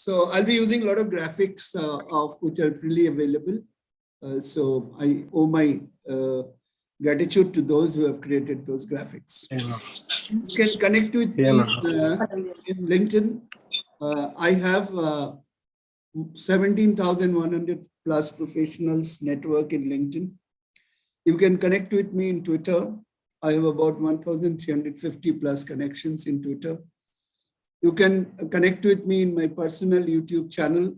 So I'll be using a lot of graphics of which are freely available. So I owe my gratitude to those who have created those graphics. You can connect with me in LinkedIn. I have 17,100 plus professionals network in LinkedIn. You can connect with me in Twitter. I have about 1,350 plus connections in Twitter. You can connect with me in my personal YouTube channel.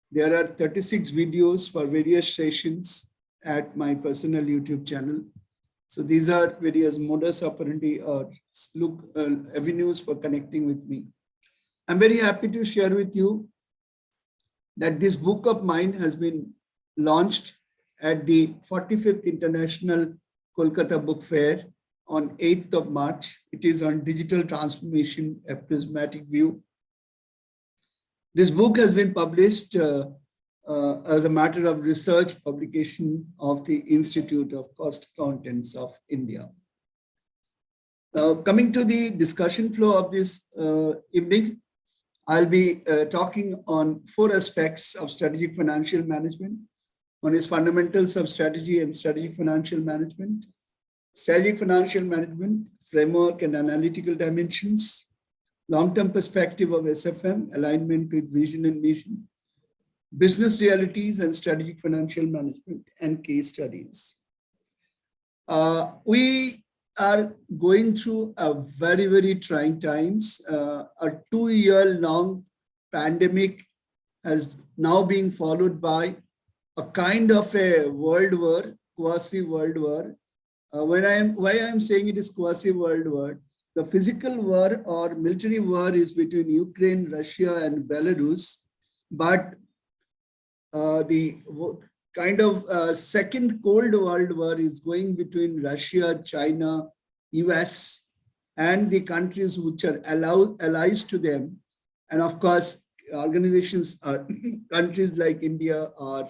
There are 36 videos for various sessions at my personal YouTube channel. So these are various modus operandi or avenues for connecting with me. I'm very happy to share with you that this book of mine has been launched at the 45th International Kolkata Book Fair on 8th of March. It is on digital transformation, a prismatic view. This book has been published as a matter of research publication of the Institute of Cost Accountants of India. Coming to the discussion flow of this evening, I'll be talking on 4 aspects of strategic financial management. One is fundamentals of strategy and strategic financial management, strategic financial management, framework and analytical dimensions, long-term perspective of SFM, alignment with vision and mission, business realities and strategic financial management, and case studies. We are going through a very, very trying times. A 2-year-long pandemic has now been followed by a kind of a world war, quasi-world war. Why I'm saying it is quasi-world war, the physical war or military war is between Ukraine, Russia, and Belarus, but the kind of second Cold World War is going between Russia, China, US, and the countries which are allies to them. And of course, organizations are countries like India are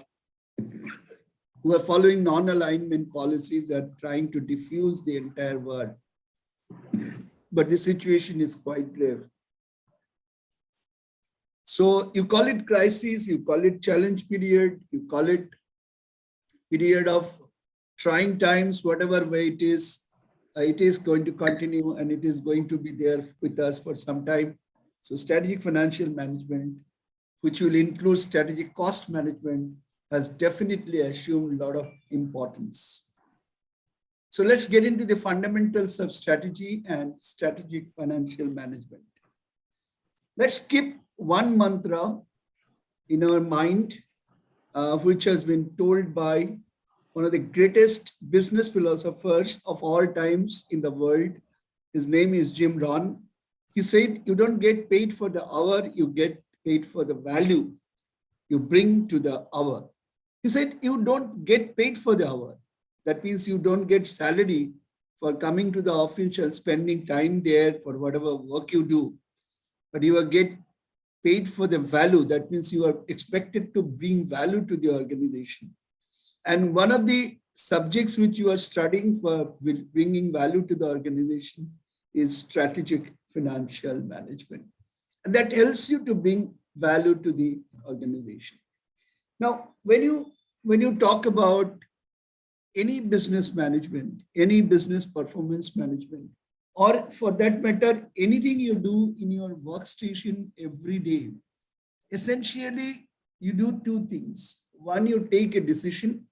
who are following non-alignment policies that are trying to diffuse the entire world. But the situation is quite grave. So you call it crisis, you call it challenge period, you call it period of trying times, whatever way it is going to continue and it is going to be there with us for some time. So strategic financial management, which will include strategic cost management, has definitely assumed a lot of importance. So let's get into the fundamentals of strategy and strategic financial management. Let's keep one mantra in our mind, which has been told by one of the greatest business philosophers of all times in the world. His name is Jim Rohn. He said, you don't get paid for the hour, you get paid for the value you bring to the hour. He said, you don't get paid for the hour. That means you don't get salary for coming to the office and spending time there for whatever work you do, but you will get paid for the value. That means you are expected to bring value to the organization. And one of the subjects which you are studying for bringing value to the organization is strategic financial management. And that helps you to bring value to the organization. Now, when you talk about any business management, any business performance management, or for that matter, anything you do in your workstation every day, essentially you do 2 things. One, you take a decision,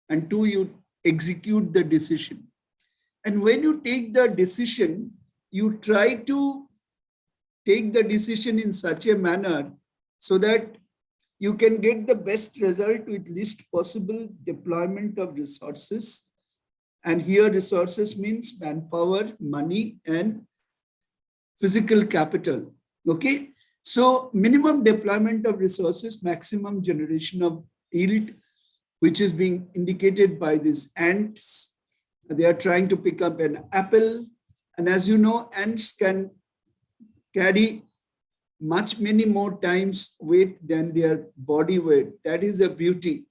and 2, you execute the decision. And when you take the decision, you try to take the decision in such a manner so that you can get the best result with least possible deployment of resources. And here resources means manpower, money, and physical capital. Okay. So minimum deployment of resources, maximum generation of yield, which is being indicated by these ants. They are trying to pick up an apple. And as you know, ants can carry many more times weight than their body weight. That is the beauty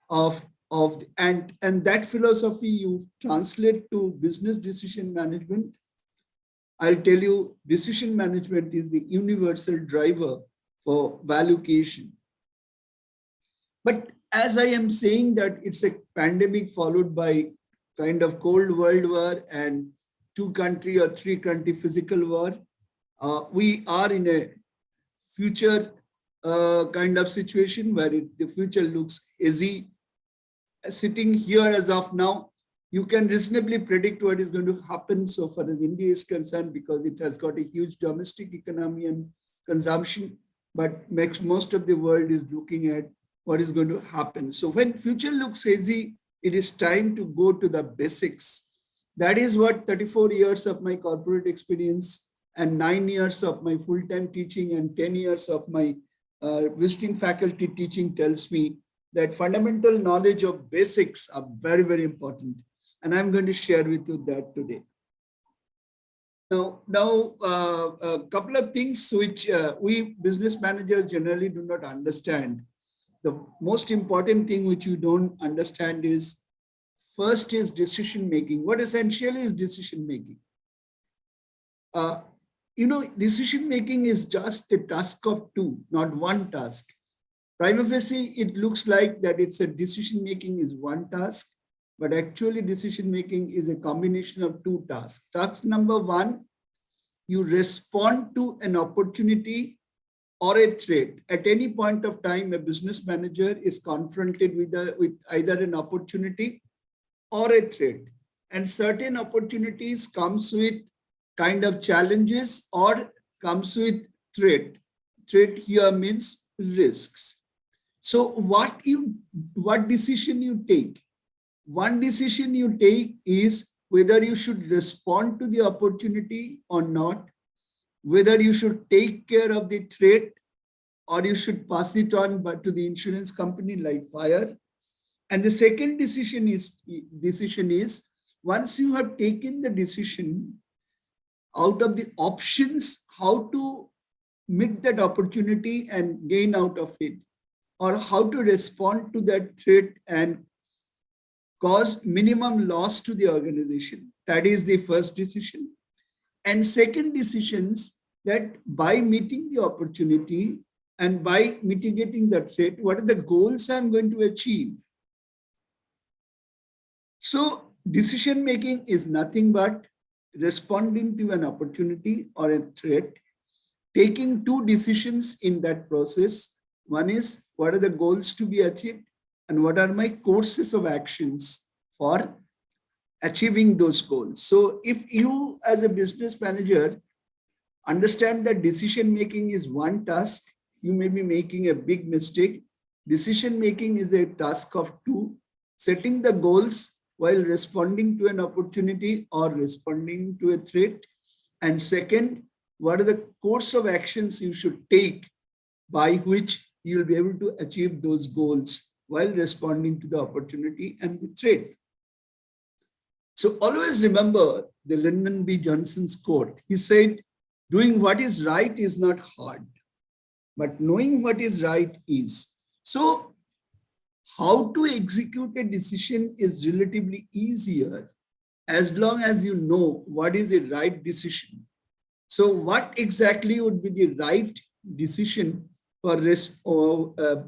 of the ant. And that philosophy you translate to business decision management. I'll tell you, decision management is the universal driver for valuation. But as I am saying that it's a pandemic followed by kind of Cold World War and 2-country or 3-country physical war, we are in a future kind of situation where the future looks hazy. Sitting here as of now, you can reasonably predict what is going to happen so far as India is concerned, because it has got a huge domestic economy and consumption, but most of the world is looking at what is going to happen. So when future looks hazy, it is time to go to the basics. That is what 34 years of my corporate experience and 9 years of my full-time teaching and 10 years of my visiting faculty teaching tells me, that fundamental knowledge of basics are very, very important. And I'm going to share with you that today. Now, a couple of things which we business managers generally do not understand. The most important thing which you don't understand is, first is decision making. What essentially is decision making? Decision making is just a task of two, not one task. Prima facie, it looks like that it's a decision making is one task, but actually decision making is a combination of two tasks. Task number one, you respond to an opportunity or a threat. At any point of time, a business manager is confronted with either an opportunity or a threat. And certain opportunities comes with kind of challenges or comes with threat. Threat here means risks. So what decision you take? One decision you take is whether you should respond to the opportunity or not, whether you should take care of the threat or you should pass it on but to the insurance company like fire. And the second decision is once you have taken the decision, out of the options, how to meet that opportunity and gain out of it, or how to respond to that threat and cause minimum loss to the organization. That is the first decision. And second decisions, that by meeting the opportunity and by mitigating the threat, what are the goals I'm going to achieve? So decision making is nothing but responding to an opportunity or a threat, taking two decisions in that process. One is, what are the goals to be achieved and what are my courses of actions for achieving those goals? So if you as a business manager understand that decision making is one task, you may be making a big mistake. Decision making is a task of two, setting the goals while responding to an opportunity or responding to a threat. And second, what are the course of actions you should take by which you will be able to achieve those goals while responding to the opportunity and the threat. So always remember the Lyndon B. Johnson's quote. He said, doing what is right is not hard, but knowing what is right is. So how to execute a decision is relatively easier as long as you know what is the right decision. So what exactly would be the right decision for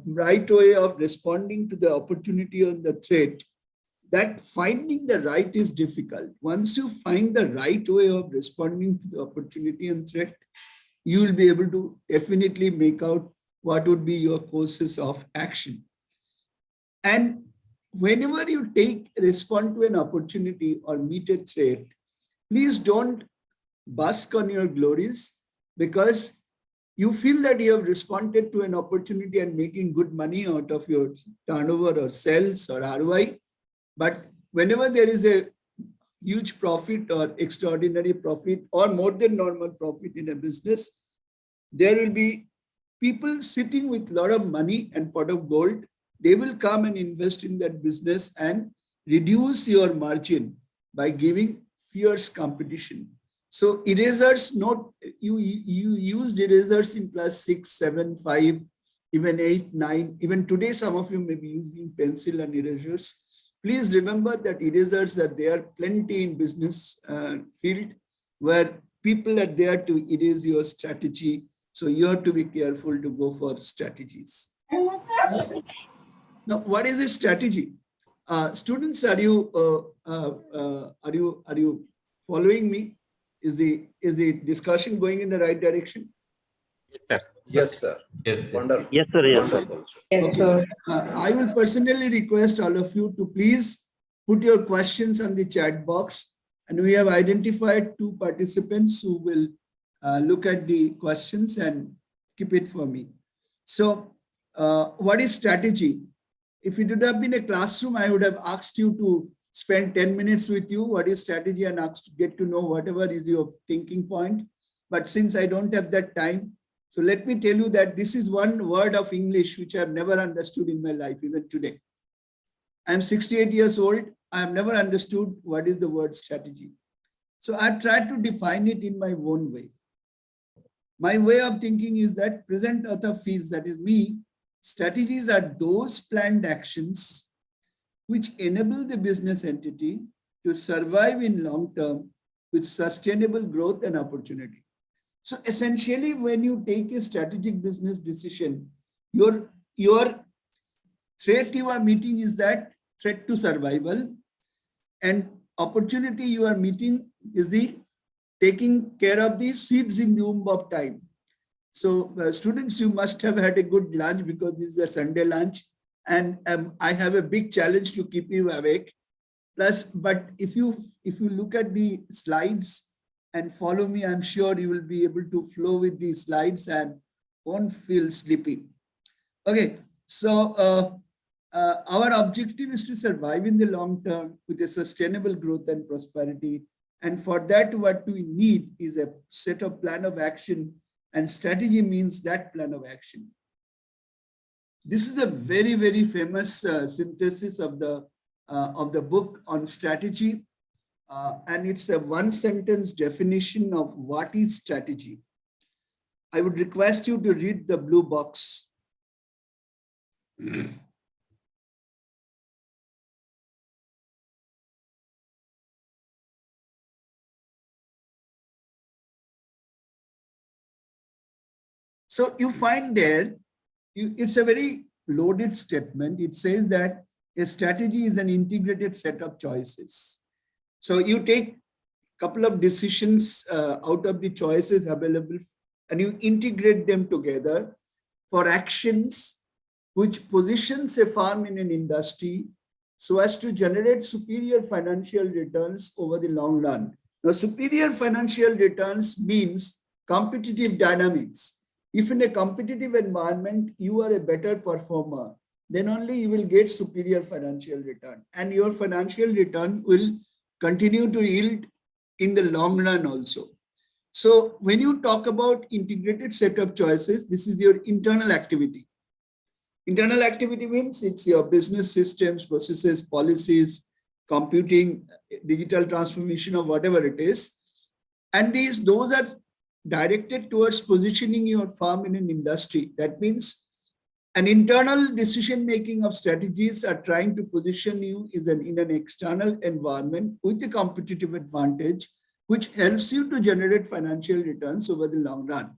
right way of responding to the opportunity or the threat? That finding the right is difficult. Once you find the right way of responding to the opportunity and threat, you will be able to definitely make out what would be your courses of action. And whenever you respond to an opportunity or meet a threat, please don't bask on your glories, because you feel that you have responded to an opportunity and making good money out of your turnover or sales or ROI. But whenever there is a huge profit or extraordinary profit or more than normal profit in a business, there will be people sitting with a lot of money and pot of gold. They will come and invest in that business and reduce your margin by giving fierce competition. So erasers, you used erasers in class 6, 7, 5, even 8, 9. Even today, some of you may be using pencil and erasers. Please remember that erasers are there plenty in business field, where people are there to erase your strategy So you have to be careful to go for strategies. Now, what is a strategy? Students, are you following me? Is the discussion going in the right direction? Yes, sir. Yes, sir. Yes. Wonderful. Yes, sir. Yes, sir. Wonderful. Okay. I will personally request all of you to please put your questions on the chat box. And we have identified 2 participants who will look at the questions and keep it for me. So what is strategy? If it would have been a classroom, I would have asked you to spend 10 minutes with you. What is strategy? And asked to get to know whatever is your thinking point. But since I don't have that time, so let me tell you that this is one word of English which I've never understood in my life, even today. I'm 68 years old. I have never understood what is the word strategy. So I've tried to define it in my own way. My way of thinking is that present author feels, that is me, strategies are those planned actions which enable the business entity to survive in long term with sustainable growth and opportunity. So essentially, when you take a strategic business decision, your threat you are meeting is that threat to survival, and opportunity you are meeting is the taking care of the seeds in the womb of time. So students, you must have had a good lunch because this is a Sunday lunch, and I have a big challenge to keep you awake. Plus, but if you look at the slides and follow me, I'm sure you will be able to flow with these slides and won't feel sleepy. Okay, so our objective is to survive in the long term with a sustainable growth and prosperity. And for that, what we need is a set of plan of action, and strategy means that plan of action. This is a very, very famous synthesis of the book on strategy. And it's a 1-sentence definition of what is strategy. I would request you to read the blue box. So you find there, it's a very loaded statement. It says that a strategy is an integrated set of choices. So you take a couple of decisions out of the choices available and you integrate them together for actions which positions a firm in an industry so as to generate superior financial returns over the long run. Now, superior financial returns means competitive dynamics. If in a competitive environment, you are a better performer, then only you will get superior financial return, and your financial return will continue to yield in the long run also. So when you talk about integrated set of choices, this is your internal activity. Internal activity means it's your business systems, processes, policies, computing, digital transformation, or whatever it is. And those are directed towards positioning your firm in an industry. That means an internal decision-making of strategies are trying to position you in an external environment with a competitive advantage, which helps you to generate financial returns over the long run.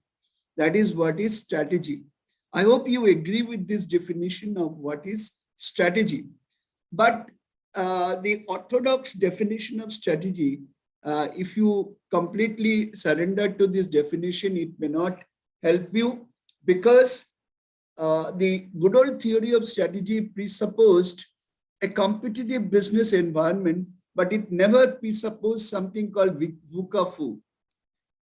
That is what is strategy. I hope you agree with this definition of what is strategy. But the orthodox definition of strategy, if you completely surrender to this definition, it may not help you, because the good old theory of strategy presupposed a competitive business environment, but it never presupposed something called VUCA.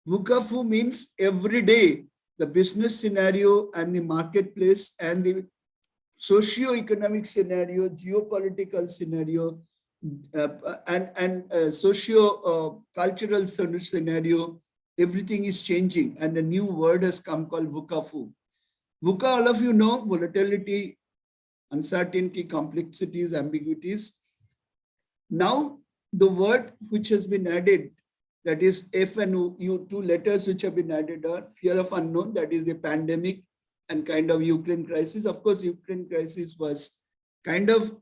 VUCA means every day the business scenario and the marketplace and the socio-economic scenario, geopolitical scenario, and socio-cultural scenario, everything is changing, and a new word has come called VUCA. VUCA, all of you know, volatility, uncertainty, complexities, ambiguities. Now, the word which has been added, that is F and U, 2 letters which have been added are fear of unknown, that is the pandemic and kind of Ukraine crisis. Of course, Ukraine crisis was kind of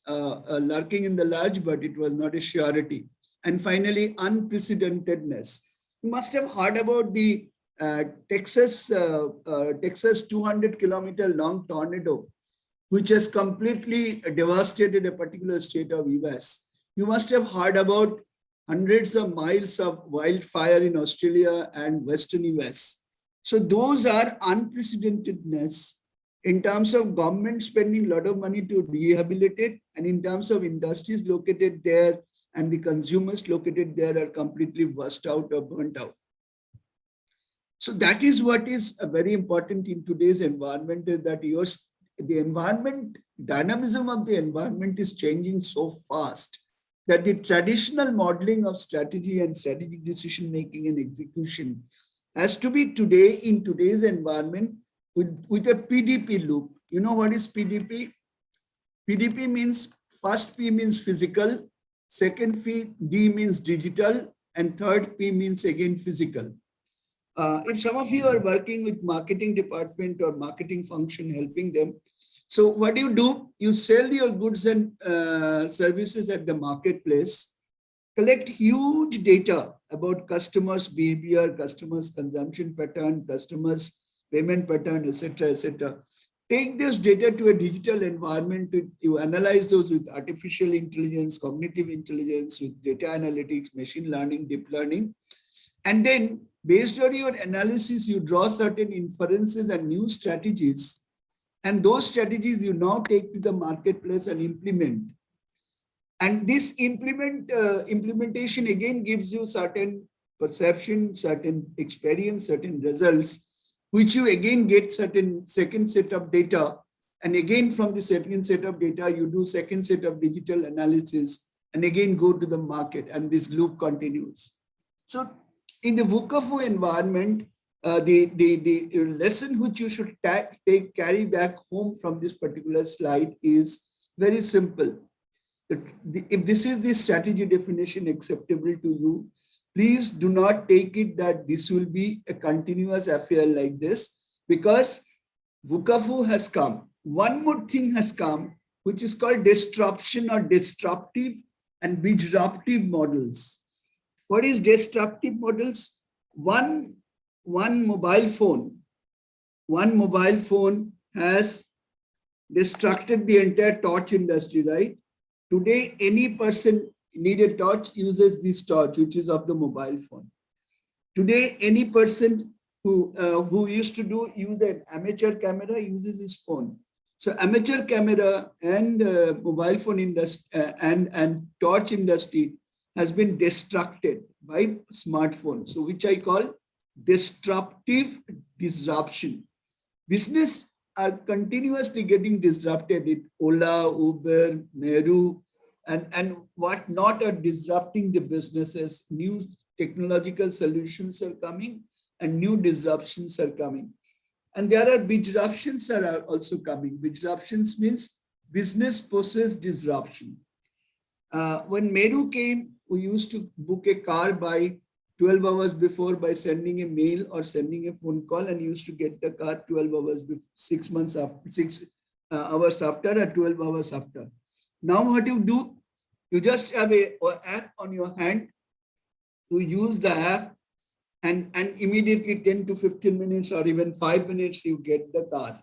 lurking in the large, but it was not a surety. And finally, unprecedentedness. You must have heard about the Texas 200-kilometer long tornado, which has completely devastated a particular state of US. You must have heard about hundreds of miles of wildfire in Australia and Western US. So those are unprecedentedness in terms of government spending a lot of money to rehabilitate, and in terms of industries located there and the consumers located there are completely washed out or burnt out. So that is what is very important in today's environment, is that the environment, dynamism of the environment is changing so fast that the traditional modeling of strategy and strategic decision making and execution has to be today in today's environment with a PDP loop. You know what is PDP? PDP means, first P means physical, second D means digital, and third P means again physical. If some of you are working with marketing department or marketing function helping them, so what do? You sell your goods and services at the marketplace, collect huge data about customers' behavior, customers' consumption pattern, customers' payment pattern, etc., etc. Take this data to a digital environment. You analyze those with artificial intelligence, cognitive intelligence, with data analytics, machine learning, deep learning. And then based on your analysis, you draw certain inferences and new strategies. And those strategies you now take to the marketplace and implement. And this implementation again gives you certain perception, certain experience, certain results, which you again get certain second set of data. And again, from the second set of data, you do second set of digital analysis and again go to the market, and this loop continues. So in the VUCA environment, the lesson which you should carry back home from this particular slide is very simple. If this is the strategy definition acceptable to you, please do not take it that this will be a continuous affair like this, because VUCA has come. One more thing has come, which is called disruption or disruptive and disruptive models. What is disruptive models? One mobile phone has disrupted the entire torch industry, right? Today, any person need a torch uses this torch, which is of the mobile phone. Today, any person who used to use an amateur camera uses his phone. So amateur camera and mobile phone industry and torch industry has been disrupted by smartphones, so which I call disruptive disruption. Business are continuously getting disrupted. Ola, Uber, Meru, and what not are disrupting the businesses. New technological solutions are coming and new disruptions are coming. And there are disruptions that are also coming. Disruptions means business process disruption. When Meru came, we used to book a car by 12 hours before by sending a mail or sending a phone call, and used to get the car 12 hours before, 6 months after, 6 hours after, or 12 hours after. Now what you do, you just have an app on your hand, you use the app, and immediately 10 to 15 minutes or even 5 minutes, you get the car.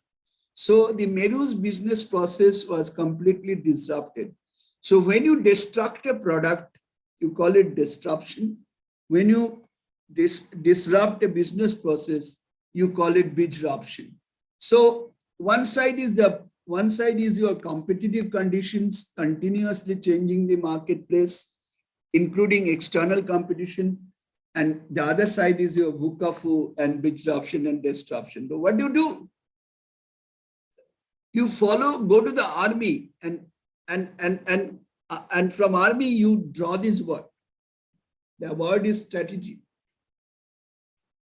So the Meru's business process was completely disrupted. So when you destruct a product, you call it disruption. When you disrupt a business process, you call it disruption. So one side is your competitive conditions continuously changing the marketplace, including external competition. And the other side is your VUCA and disruption and disruption. But what do? You go to the army, and from army you draw this word. The word is strategy.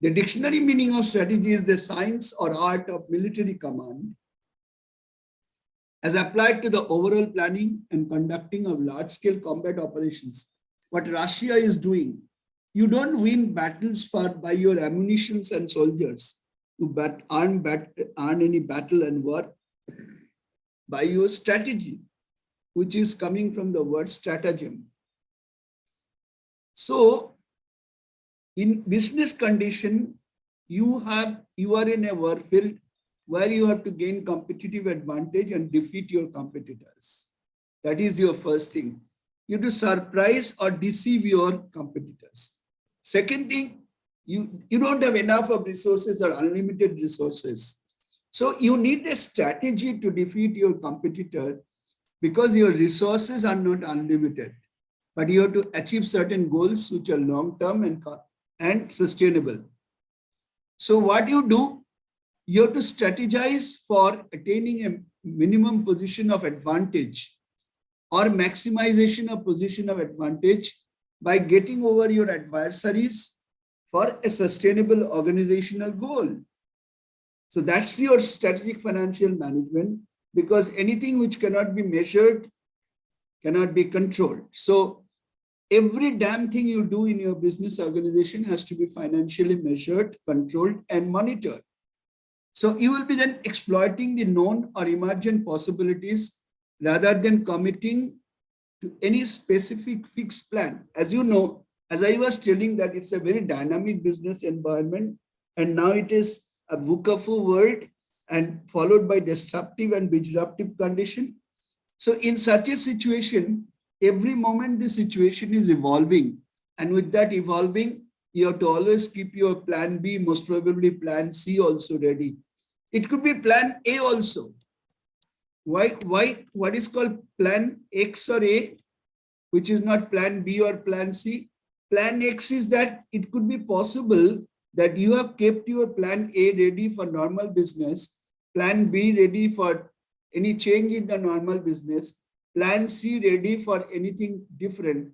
The dictionary meaning of strategy is the science or art of military command as applied to the overall planning and conducting of large-scale combat operations. What Russia is doing, you don't win battles by your ammunitions and soldiers. You earn any battle and war by your strategy, which is coming from the word stratagem. So in business condition, you are in a war field where you have to gain competitive advantage and defeat your competitors. That is your first thing. You have to surprise or deceive your competitors. Second thing, you don't have enough of resources or unlimited resources. So you need a strategy to defeat your competitor because your resources are not unlimited, but you have to achieve certain goals which are long-term and sustainable. So what you do, you have to strategize for attaining a minimum position of advantage or maximization of position of advantage by getting over your adversaries for a sustainable organizational goal. So that's your strategic financial management, because anything which cannot be measured cannot be controlled. So every damn thing you do in your business organization has to be financially measured, controlled, and monitored. So you will be then exploiting the known or emergent possibilities rather than committing to any specific fixed plan. As you know, as I was telling, that it's a very dynamic business environment, and now it is a VUCA world and followed by disruptive and disruptive condition. So in such a situation, every moment the situation is evolving, and with that evolving, you have to always keep your plan B, most probably plan C also ready. It could be plan A also. Why what is called plan X or A, which is not plan B or plan C? Plan X is that it could be possible that you have kept your plan A ready for normal business, plan B ready for any change in the normal business, plan C ready for anything different.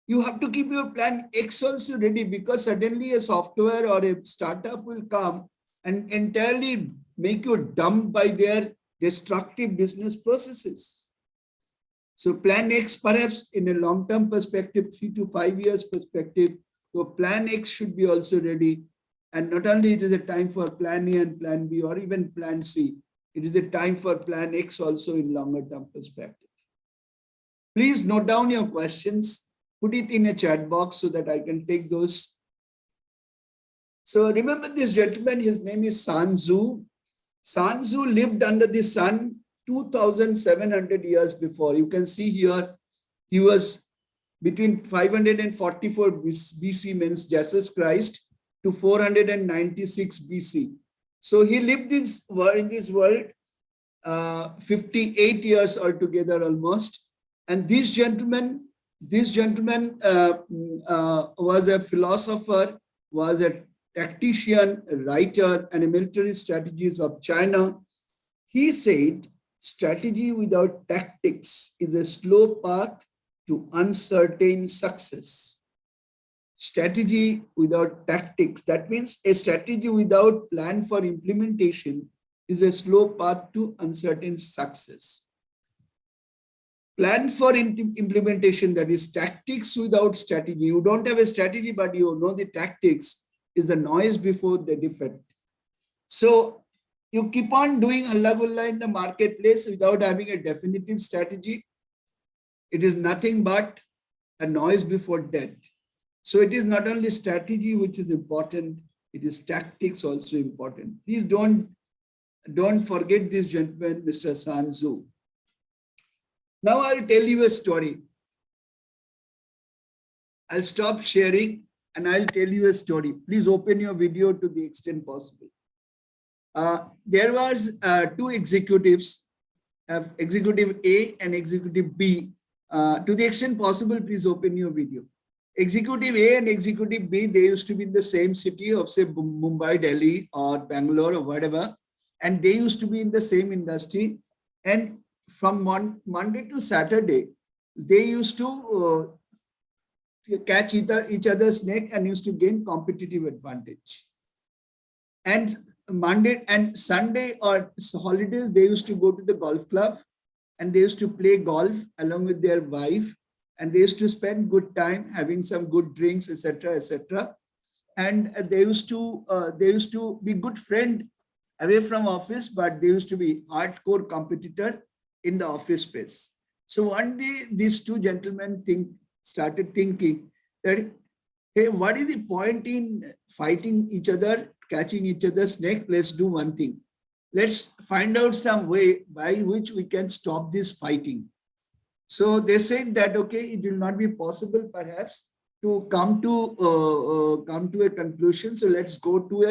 You have to keep your plan X also ready, because suddenly a software or a startup will come and entirely make you dumb by their destructive business processes. So plan X, perhaps in a long-term perspective, 3 to 5 years perspective, your plan X should be also ready. And not only it is a time for plan A and plan B or even plan C, it is a time for plan X also in longer term perspective. Please note down your questions, put it in a chat box so that I can take those. So remember this gentleman, his name is Sun Tzu. Sun Tzu lived under the sun 2,700 years before. You can see here, he was between 544 BC, means Jesus Christ, to 496 BC. So he lived in this world 58 years altogether almost. And this gentleman was a philosopher, was a tactician, a writer, and a military strategist of China. He said, strategy without tactics is a slow path to uncertain success. Strategy without tactics, that means a strategy without plan for implementation, is a slow path to uncertain success. Plan for implementation, that is tactics without strategy. You don't have a strategy, but you know the tactics, is the noise before the defect. So you keep on doing halla-gulla in the marketplace without having a definitive strategy. It is nothing but a noise before death. So it is not only strategy which is important, it is tactics also important. Please don't forget this gentleman, Mr. Sun Tzu. Now I'll tell you a story. I'll stop sharing and I'll tell you a story. Please open your video to the extent possible. There was two executives, executive A and executive B. To the extent possible, please open your video. Executive A and executive B, they used to be in the same city of, say, Mumbai, Delhi, or Bangalore, or whatever, and they used to be in the same industry. And from Monday to Saturday, they used to catch each other's neck and used to gain competitive advantage. And Monday and Sunday or holidays, they used to go to the golf club and they used to play golf along with their wife, and they used to spend good time having some good drinks, etc., etc. And they used to be good friend away from office, but they used to be hardcore competitor in the office space. So one day, these two gentlemen started thinking that hey, what is the point in fighting each other, catching each other's neck? Let's do one thing. Let's find out some way by which we can stop this fighting. So they said that, okay, it will not be possible perhaps to come to a conclusion. So let's go to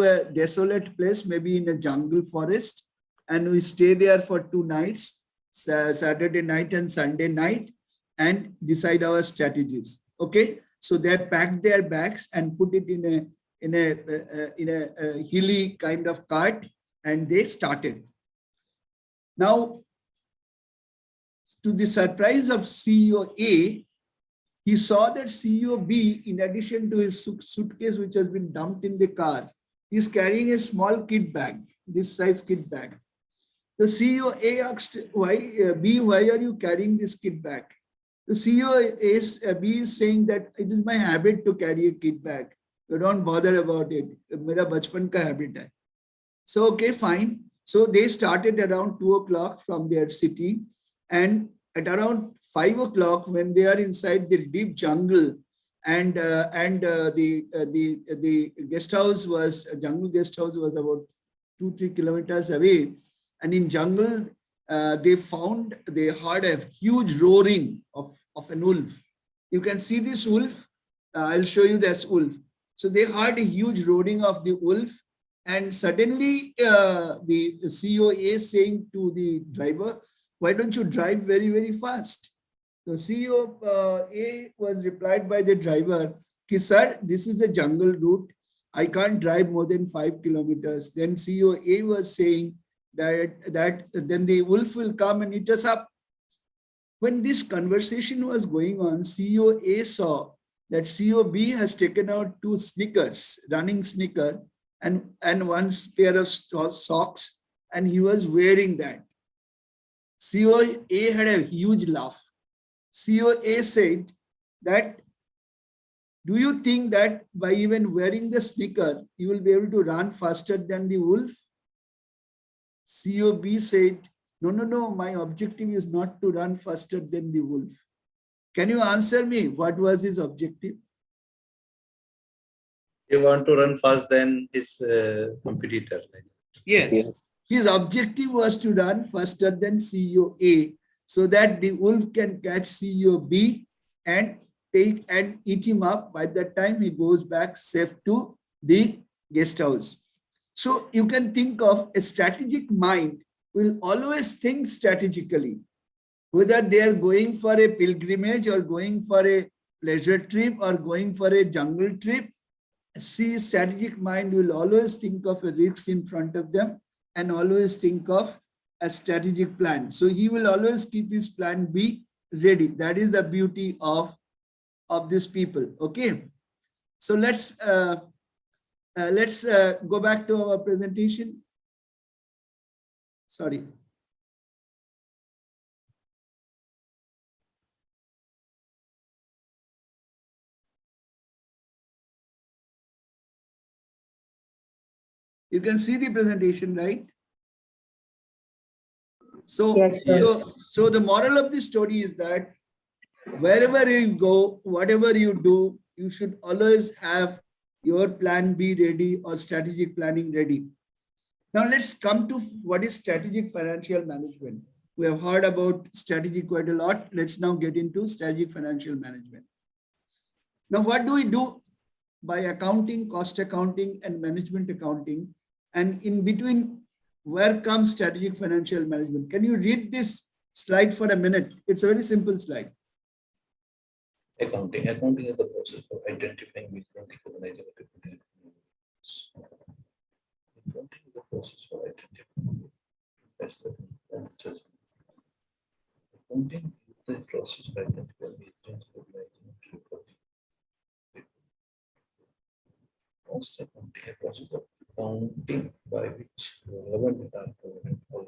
a desolate place, maybe in a jungle forest, and we stay there for 2 nights, Saturday night and Sunday night, and decide our strategies. Okay, so they packed their bags and put it in a hilly kind of cart, and they started. Now, to the surprise of CEO A, he saw that CEO B, in addition to his suitcase, which has been dumped in the car, is carrying a small kit bag, this size kit bag. The CEO A asked, B, why are you carrying this kit bag? The CEO B is saying that it is my habit to carry a kit bag. So don't bother about it. Mera bachpan ka habit hai. So, okay, fine. So they started around 2 o'clock from their city, and at around 5 o'clock, when they are inside the deep jungle, and the guest house was jungle guest house was about 2-3 kilometers away, and in jungle they heard a huge roaring of an wolf. You can see this wolf. I'll show you this wolf. So they heard a huge roaring of the wolf. And suddenly the CEO is saying to the driver, why don't you drive very, very fast? The CEO A was replied by the driver, sir, this is a jungle route. I can't drive more than 5 kilometers. Then CEO A was saying that then the wolf will come and eat us up. When this conversation was going on, CEO A saw that CEO B has taken out 2 sneakers, running sneaker, and one pair of socks, and he was wearing that. CEO A had a huge laugh. CEO A said that, do you think that by even wearing the sneaker, you will be able to run faster than the wolf? CEO B said, no, my objective is not to run faster than the wolf. Can you answer me? What was his objective? You want to run fast than his competitor. Yes. His objective was to run faster than CEO A, so that the wolf can catch CEO B and take and eat him up by the time he goes back safe to the guest house. So you can think of a strategic mind will always think strategically, whether they are going for a pilgrimage or going for a pleasure trip or going for a jungle trip. See, strategic mind will always think of a risk in front of them and always think of a strategic plan. So he will always keep his plan B ready. That is the beauty of these people. Okay. So let's go back to our presentation. Sorry. You can see the presentation, right? So, yes. So the moral of the story is that wherever you go, whatever you do, you should always have your plan B ready or strategic planning ready. Now let's come to what is strategic financial management. We have heard about strategy quite a lot. Let's now get into strategic financial management. Now, what do we do? By accounting, cost accounting, and management accounting. And in between, where comes strategic financial management? Can you read this slide for a minute? It's a very simple slide. Accounting. Accounting is the process of identifying, measuring, recognizing different accounting is the process of identifying investment and judgment. Accounting is the process of identifying, measuring, recognizing, reporting. Cost accounting, a process of accounting by which relevant data are provided for.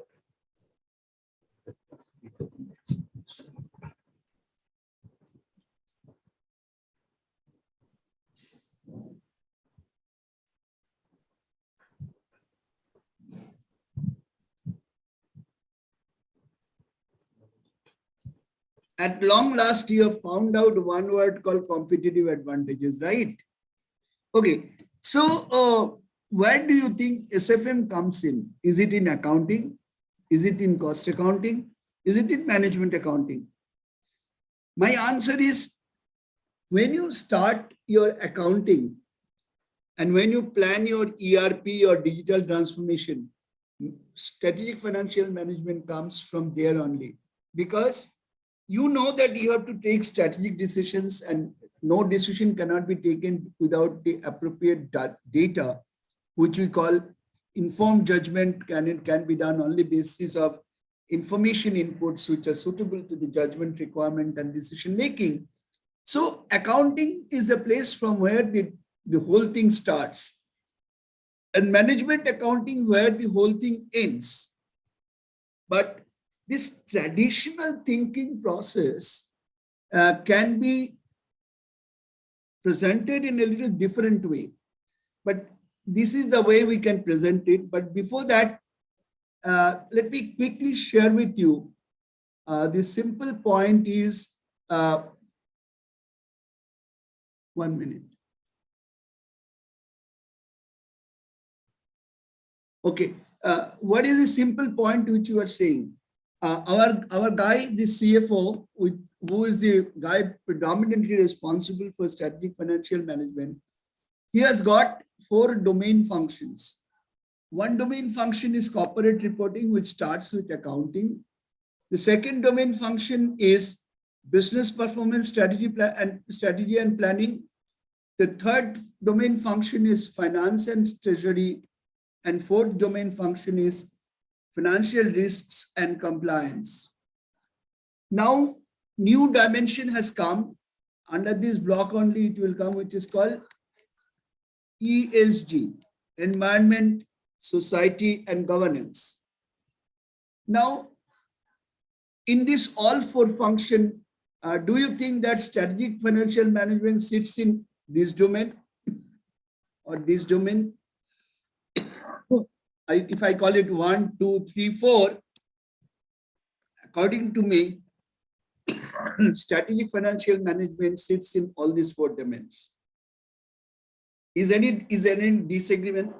at long last, you have found out one word called competitive advantages, right? Okay. So where do you think SFM comes in? Is it in accounting? Is it in cost accounting? Is it in management accounting? My answer is, when you start your accounting and when you plan your ERP or digital transformation, strategic financial management comes from there only, because you know that you have to take strategic decisions and no decision cannot be taken without the appropriate data, which we call informed judgment. Can be done only basis of information inputs which are suitable to the judgment requirement and decision making. So accounting is the place from where the whole thing starts, and management accounting where the whole thing ends. But this traditional thinking process can be presented in a little different way, but this is the way we can present it. But before that, let me quickly share with you the simple point is, 1 minute. Okay, what is the simple point which you are saying? Our guy, the CFO, who is the guy predominantly responsible for strategic financial management, he has got 4 domain functions. One domain function is corporate reporting, which starts with accounting. The second domain function is business performance strategy and planning. The third domain function is finance and treasury. And fourth domain function is financial risks and compliance. Now, new dimension has come. Under this block only it will come, which is called ESG, environment, society, and governance. Now, in this all 4 function, do you think that strategic financial management sits in this domain or this domain? If I call it 1, 2, 3, 4, according to me, strategic financial management sits in all these 4 domains. Is any disagreement?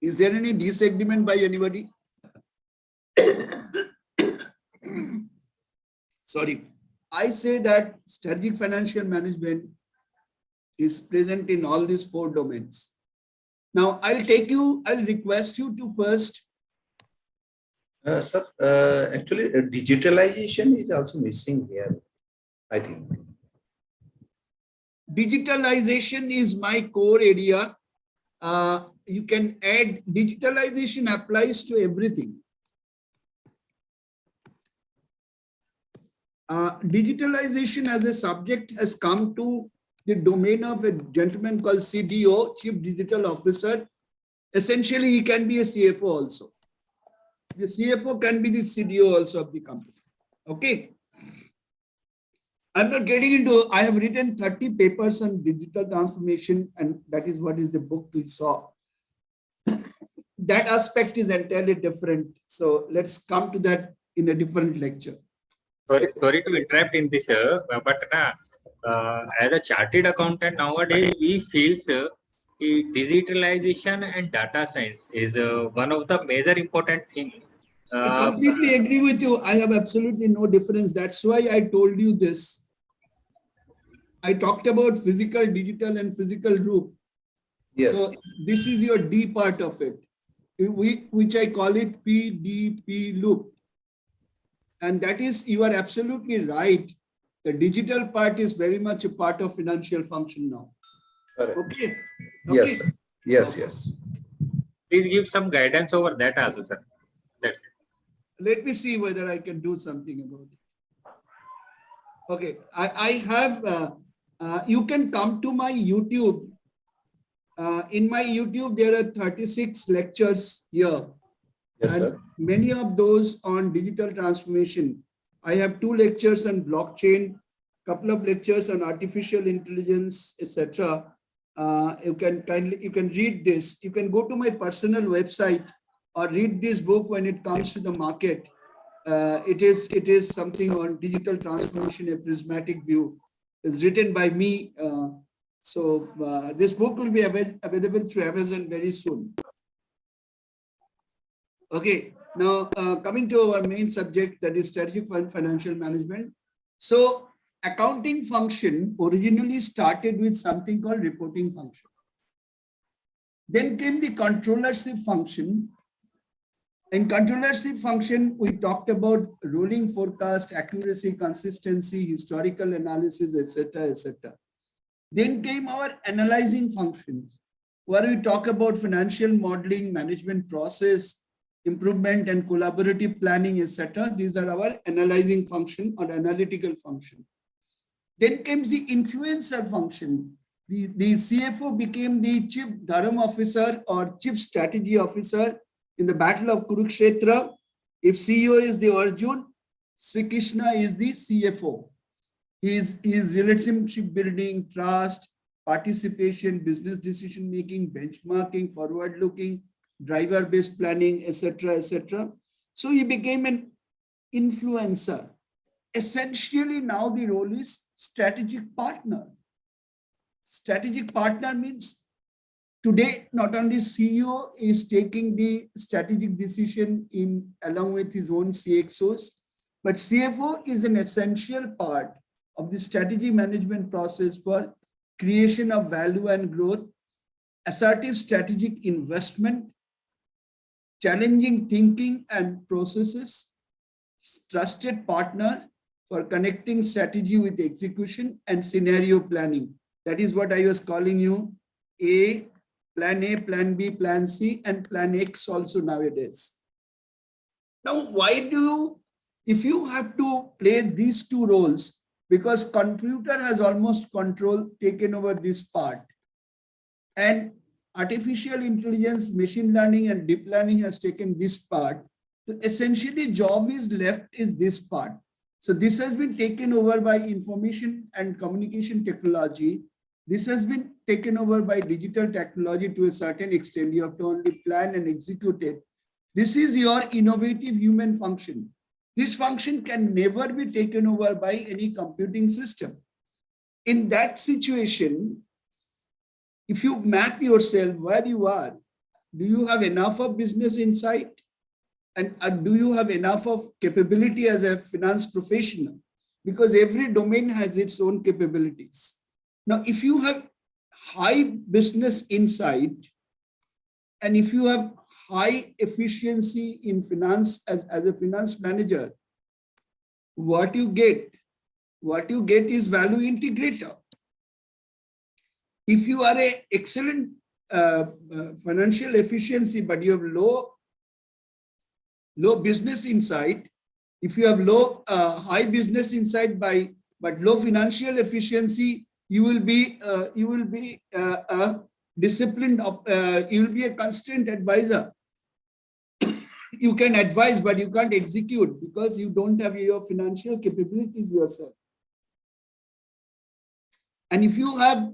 Is there any disagreement by anybody? Sorry, I say that strategic financial management is present in all these 4 domains. Now, I'll request you to first. Sir, actually, digitalization is also missing here, I think. Digitalization is my core area. You can add, digitalization applies to everything. Digitalization as a subject has come to the domain of a gentleman called CDO, Chief Digital Officer. Essentially, he can be a CFO also. The CFO can be the CDO also of the company. Okay. I'm not getting into, I have written 30 papers on digital transformation, and that is what is the book we saw. That aspect is entirely different. So let's come to that in a different lecture. Sorry to interrupt in this, but as a chartered accountant nowadays, we feel digitalization and data science is one of the major important things. I completely agree with you. I have absolutely no difference. That's why I told you this. I talked about physical, digital, and physical loop. Yes. So this is your D part of it, which I call it PDP loop. And that is, you are absolutely right. The digital part is very much a part of financial function now. Correct. Okay. Yes, Okay. sir. Yes, Okay. yes. Please give some guidance over that also, sir. That's it. Let me see whether I can do something about it. Okay, I have, you can come to my YouTube. In my YouTube, there are 36 lectures here. Yes, and sir. Many of those on digital transformation. I have 2 lectures on blockchain, couple of lectures on artificial intelligence, etc. You can read this. You can go to my personal website or read this book when it comes to the market. It is something on digital transformation, a prismatic view. It's written by me. This book will be available through Amazon very soon. Okay, now coming to our main subject, that is strategic financial management. So accounting function originally started with something called reporting function. Then came the controllership function. In controllership function, we talked about rolling forecast, accuracy, consistency, historical analysis, etc., etc. Then came our analyzing functions, where we talk about financial modeling, management process, improvement and collaborative planning, etc. These are our analyzing function or analytical function. Then comes the influencer function. The CFO became the chief Dharam officer or chief strategy officer in the battle of Kurukshetra. If CEO is the Arjun, Sri Krishna is the CFO. His relationship building, trust, participation, business decision making, benchmarking, forward looking, driver based planning, etc., etc. So he became an influencer. Essentially, now the role is strategic partner. Strategic partner means today not only CEO is taking the strategic decision along with his own CXOs, but CFO is an essential part of the strategy management process for creation of value and growth, assertive strategic investment, challenging thinking and processes, trusted partner for connecting strategy with execution, and scenario planning. That is what I was calling you plan A, plan B, plan C, and plan X also nowadays. Now, if you have to play these two roles, because computer has almost taken over this part, and artificial intelligence, machine learning, and deep learning has taken this part, so essentially job is left is this part. So this has been taken over by information and communication technology. This has been taken over by digital technology to a certain extent. You have to only plan and execute it. This is your innovative human function. This function can never be taken over by any computing system. In that situation, if you map yourself where you are, do you have enough of business insight? And do you have enough of capability as a finance professional? Because every domain has its own capabilities. Now, if you have high business insight, and if you have high efficiency in finance as a finance manager, what you get is value integrator. If you are an excellent financial efficiency, but you have low business insight, if you have high business insight but low financial efficiency, you will be a disciplined, you will be a constant advisor. You can advise, but you can't execute because you don't have your financial capabilities yourself. And if you have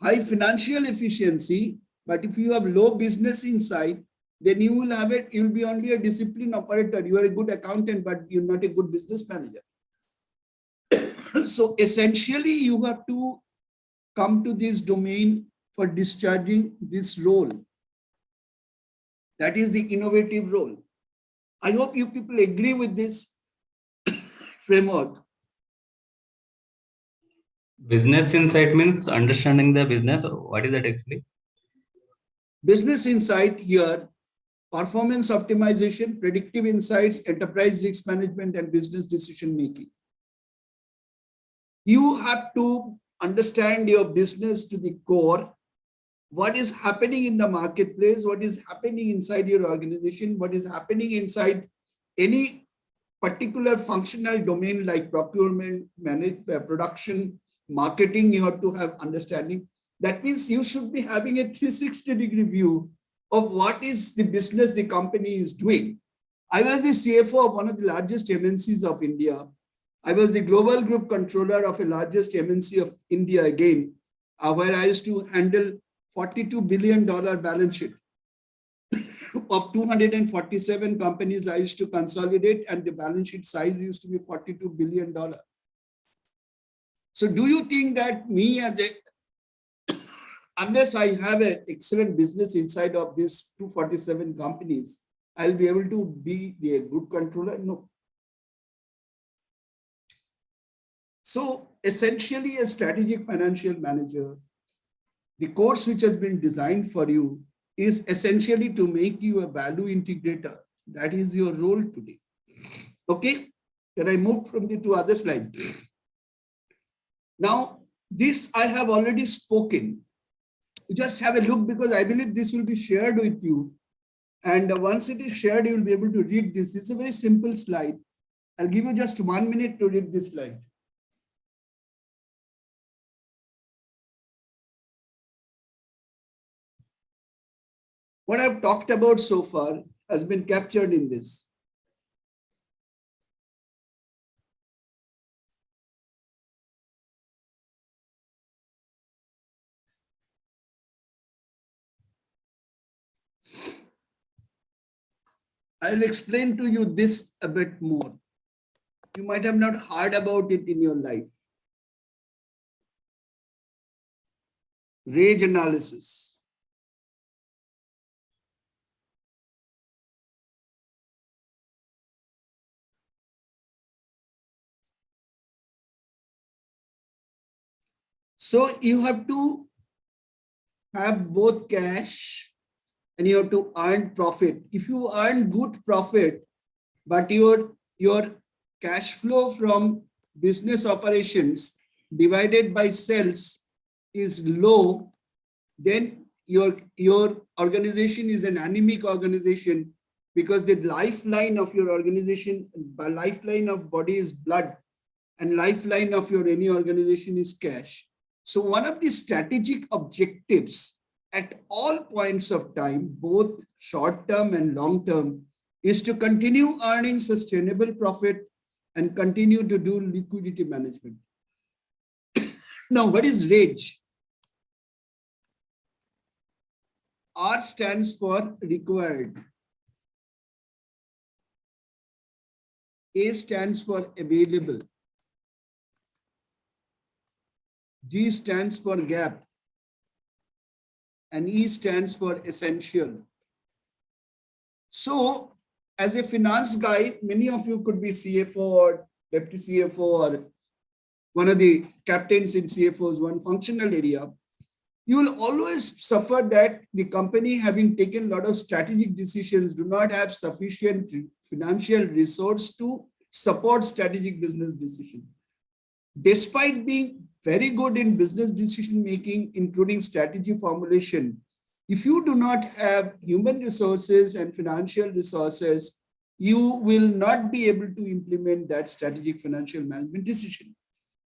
high financial efficiency, but if you have low business insight, then you will be only a disciplined operator. You are a good accountant, but you're not a good business manager. So essentially, you have to come to this domain for discharging this role. That is the innovative role. I hope you people agree with this framework. Business insight means understanding the business. What is that actually? Business insight here, performance optimization, predictive insights, enterprise risk management, and business decision making. You have to understand your business to the core. What is happening in the marketplace? What is happening inside your organization? What is happening inside any particular functional domain like procurement, production, marketing? You have to have understanding. That means you should be having a 360-degree view of what is the business the company is doing. I was the CFO of one of the largest MNCs of India. I was the global group controller of the largest MNC of India again, where I used to handle $42 billion balance sheet. of 247 companies I used to consolidate, and the balance sheet size used to be $42 billion. So do you think that me as a, unless I have an excellent business inside of these 247 companies, I'll be able to be the good controller? No. So essentially a strategic financial manager, the course which has been designed for you is essentially to make you a value integrator. That is your role today. Okay, can I move from the two other slides? Now, this I have already spoken. Just have a look, because I believe this will be shared with you. And once it is shared, you will be able to read this. It's a very simple slide. I'll give you just 1 minute to read this slide. What I've talked about so far has been captured in this. I'll explain to you this a bit more. You might have not heard about it in your life. Rage analysis. So you have to have both cash and you have to earn profit. If you earn good profit, but your cash flow from business operations divided by sales is low, then your organization is an anemic organization, because the lifeline of your organization, the lifeline of body is blood, and lifeline of your any organization is cash. So one of the strategic objectives at all points of time, both short term and long term, is to continue earning sustainable profit and continue to do liquidity management. Now, what is RAGE? R stands for required. A stands for available. G stands for gap. And E stands for essential. So, as a finance guy, many of you could be CFO or deputy CFO or one of the captains in CFO's one functional area. You will always suffer that the company, having taken a lot of strategic decisions, do not have sufficient financial resource to support strategic business decisions. Despite being very good in business decision making, including strategy formulation, if you do not have human resources and financial resources, you will not be able to implement that strategic financial management decision.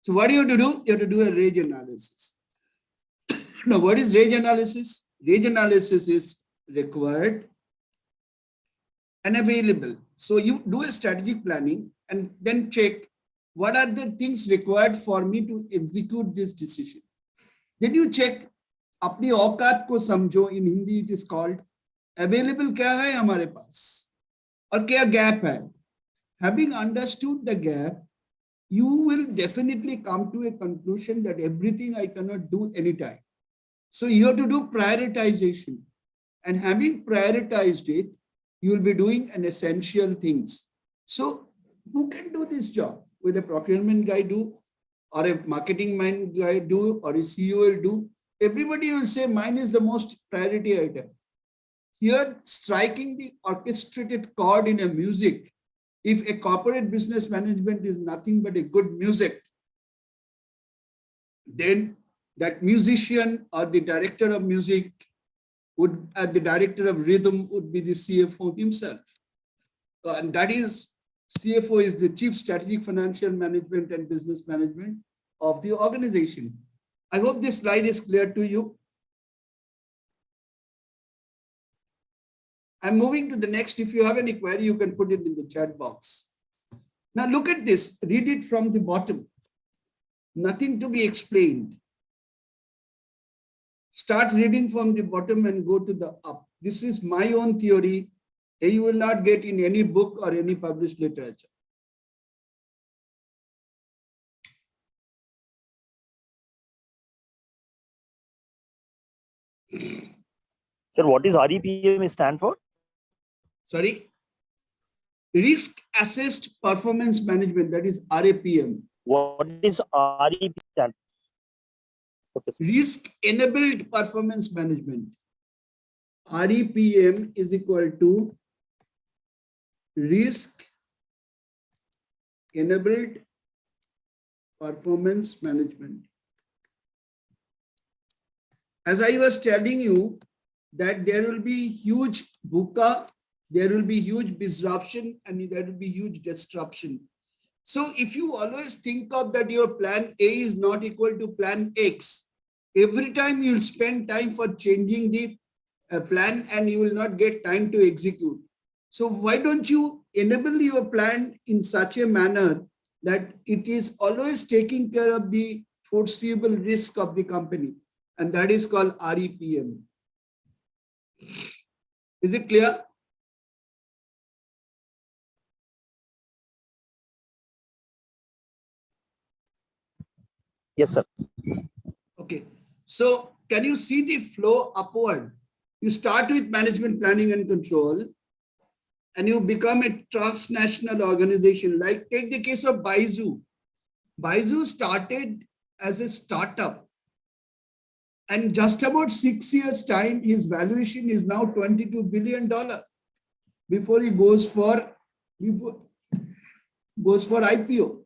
So what do you have to do? You have to do a RAGE analysis. Now, what is RAGE analysis? RAGE analysis is required and available. So you do a strategic planning and then check what are the things required for me to execute this decision. Then you check अपनी औकात को समझो. In Hindi it is called available क्या है हमारे पास और क्या gap है. Having understood the gap, you will definitely come to a conclusion that everything I cannot do anytime. So you have to do prioritization, and having prioritized it, you will be doing an essential things. So who can do this job? Will a procurement guy do, or a marketing man guy do, or a CEO will do? Everybody will say mine is the most priority item. Here, striking the orchestrated chord in a music, if a corporate business management is nothing but a good music, then that musician or the director of music would, the director of rhythm would be the CFO himself. And that is, CFO is the Chief Strategic Financial Management and Business Management of the organization. I hope this slide is clear to you. I'm moving to the next. If you have any query, you can put it in the chat box. Now look at this, read it from the bottom. Nothing to be explained. Start reading from the bottom and go to the up. This is my own theory. You will not get in any book or any published literature. Sir, what is REPM stand for? Sorry? Risk Assessed Performance Management, that is RAPM. What is REPM stand for? Okay, Risk Enabled Performance Management. REPM is equal to Risk Enabled Performance Management. As I was telling you, that there will be huge VUCA, there will be huge disruption, and there will be huge disruption. So if you always think of that your plan A is not equal to plan X, every time you'll spend time for changing the plan and you will not get time to execute. So why don't you enable your plan in such a manner that it is always taking care of the foreseeable risk of the company, and that is called REPM. Is it clear? yes, sir. Okay. So can you see the flow upward? You start with management planning and control, and you become a transnational organization. Like take the case of Baizu. Baizu started as a startup, and just about 6 years time, his valuation is now $22 billion before he goes for IPO.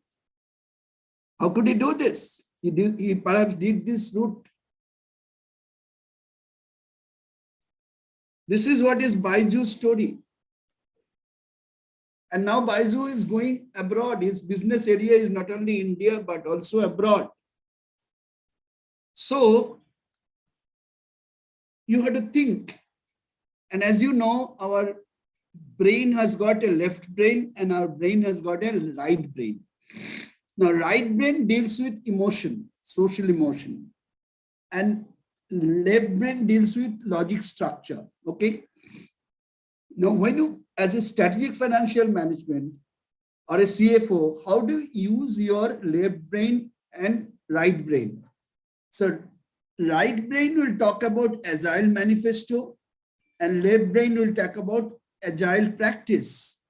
How could he do this? He perhaps did this route. This is what is Baiju's story. And now Baizu is going abroad. His business area is not only India, but also abroad. So you have to think. And as you know, our brain has got a left brain and our brain has got a right brain. Now, right brain deals with emotion, social emotion, and left brain deals with logic structure. Okay. Now, when you, as a strategic financial management or a CFO, how do you use your left brain and right brain? So, right brain will talk about agile manifesto, and left brain will talk about agile practice.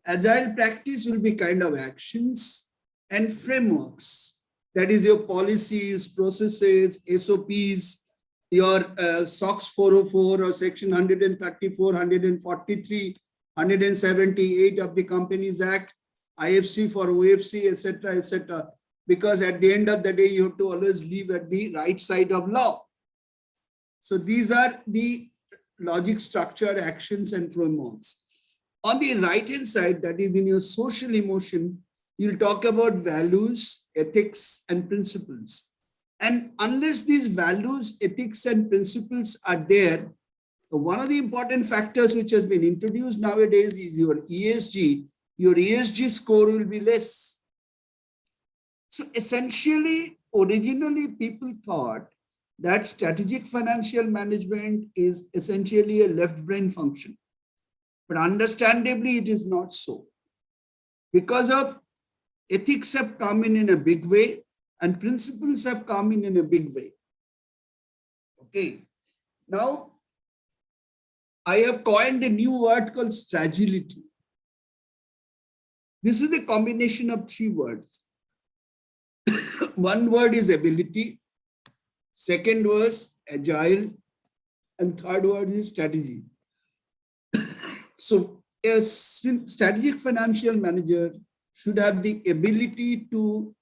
Agile practice will be kind of actions and frameworks. That is your policies, processes, SOPs, your SOX 404 or section 134, 143, 178 of the Companies Act, IFC for OFC, etc., etc. Because at the end of the day, you have to always live at the right side of law. So these are the logic structure, actions, and frameworks. On the right-hand side, that is in your social emotion, you'll talk about values, ethics, and principles. And unless these values, ethics, and principles are there, one of the important factors which has been introduced nowadays is your ESG. Your ESG score will be less. So essentially, originally people thought that strategic financial management is essentially a left brain function. But understandably, it is not so. Because of ethics have come in a big way and principles have come in a big way. Okay. Now, I have coined a new word called Stragility. This is a combination of 3 words. One word is ability, second was agile, and third word is strategy. So a strategic financial manager should have the ability to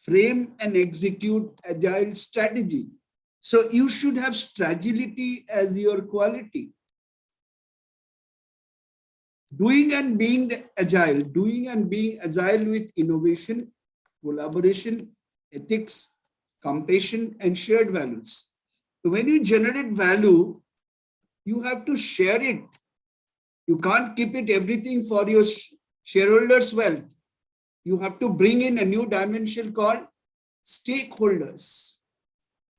frame and execute agile strategy. So you should have Stragility as your quality. Doing and being agile with innovation, collaboration, ethics, compassion, and shared values. So when you generate value, you have to share it. You can't keep it everything for your shareholders' wealth. You have to bring in a new dimension called stakeholders.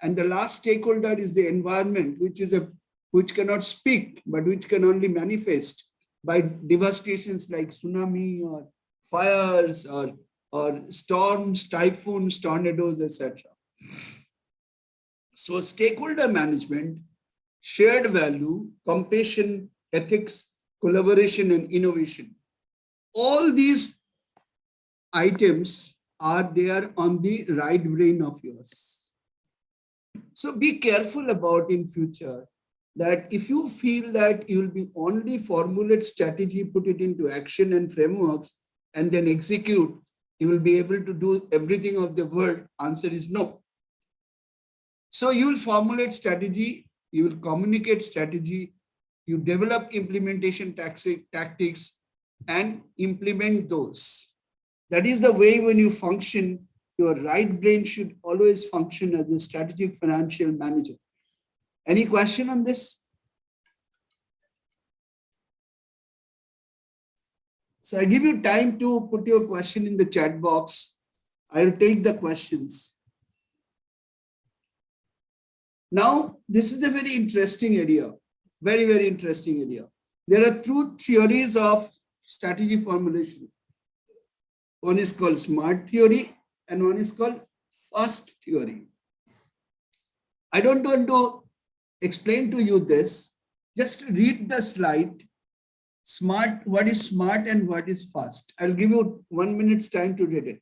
And the last stakeholder is the environment, which cannot speak, but which can only manifest by devastations like tsunami or fires or storms, typhoons, tornadoes, etc. So stakeholder management, shared value, compassion, ethics, collaboration, and innovation. All these items are there on the right brain of yours. So be careful about in future that if you feel that you will be only formulate strategy, put it into action and frameworks, and then execute, you will be able to do everything of the world. Answer is no. So you will formulate strategy, you will communicate strategy, you develop implementation tactics and implement those. That is the way when you function, your right brain should always function as a strategic financial manager. Any question on this? So I give you time to put your question in the chat box. I'll take the questions. Now, this is a very interesting area, very, very interesting area. There are two theories of strategy formulation. One is called SMART theory and one is called FAST theory. I don't want to explain to you this. Just read the slide. SMART, what is SMART and what is FAST? I'll give you 1 minute's time to read it.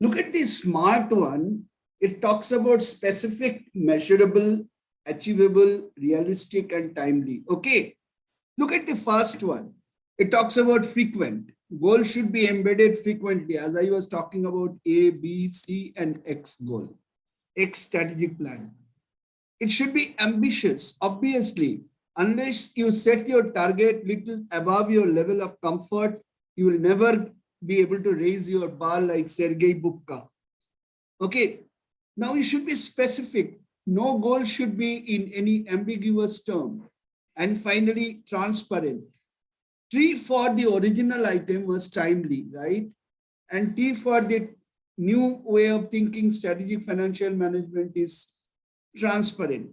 Look at the SMART one. It talks about specific, measurable, achievable, realistic, and timely. Okay. Look at the first one. It talks about frequent. Goal should be embedded frequently, as I was talking about A, B, C, and X goal, X strategic plan. It should be ambitious, obviously. Unless you set your target little above your level of comfort, you will never be able to raise your bar like Sergei Bubka. Okay. Now you should be specific. No goal should be in any ambiguous term. And finally, transparent. T for the original item was timely, right? And T for the new way of thinking strategic financial management is transparent.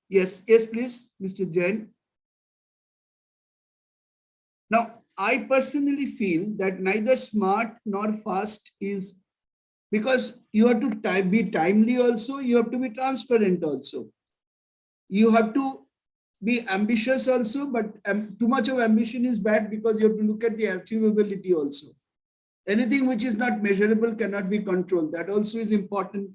Yes, please, Mr. Jain. Now, I personally feel that neither SMART nor FAST is, because you have to be timely also, you have to be transparent also. You have to be ambitious also, but too much of ambition is bad because you have to look at the achievability also. Anything which is not measurable cannot be controlled. That also is important,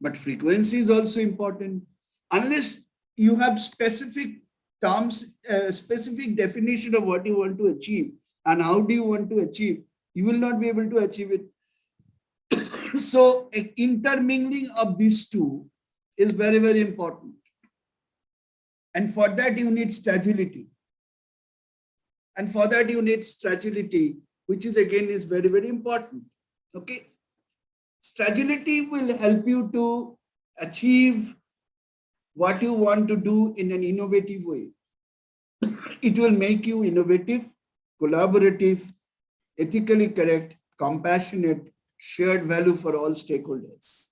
but frequency is also important. Unless you have specific terms, specific definition of what you want to achieve and how do you want to achieve, you will not be able to achieve it. So intermingling of these two is very, very important. And for that you need Stragility. And for that you need Stragility, which is again is very, very important. Okay. Stragility will help you to achieve what you want to do in an innovative way. It will make you innovative, collaborative, ethically correct, compassionate, shared value for all stakeholders.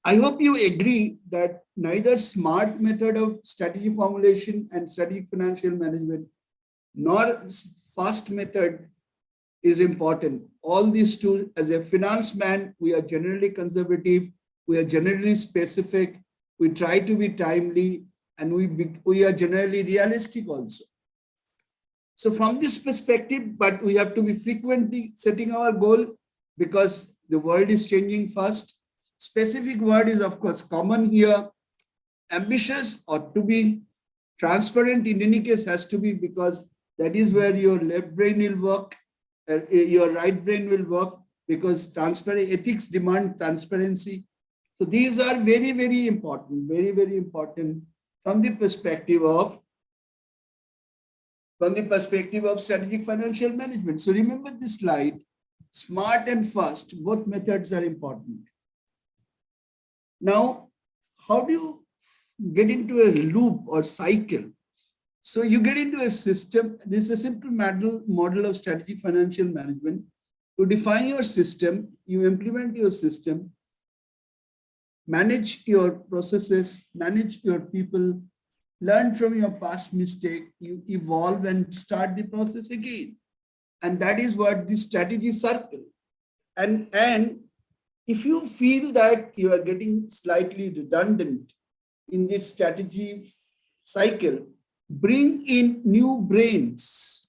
I hope you agree that neither SMART method of strategy formulation and strategic financial management nor FAST method is important. All these two, as a finance man, we are generally conservative, we are generally specific, we try to be timely, and we are generally realistic also. So from this perspective, but we have to be frequently setting our goal because the world is changing fast. Specific word is of course common here. Ambitious or to be transparent in any case has to be, because That is where your left brain will work, your right brain will work, because transparent ethics demand transparency. So these are very, very important, very, very important from the perspective of strategic financial management. So remember this slide, smart and fast, both methods are important. Now, how do you get into a loop or cycle? So you get into a system. This is a simple model of strategic financial management. You define your system, you implement your system, manage your processes, manage your people, learn from your past mistake, you evolve and start the process again. And that is what the strategy circle. And if you feel that you are getting slightly redundant in this strategy cycle, bring in new brains,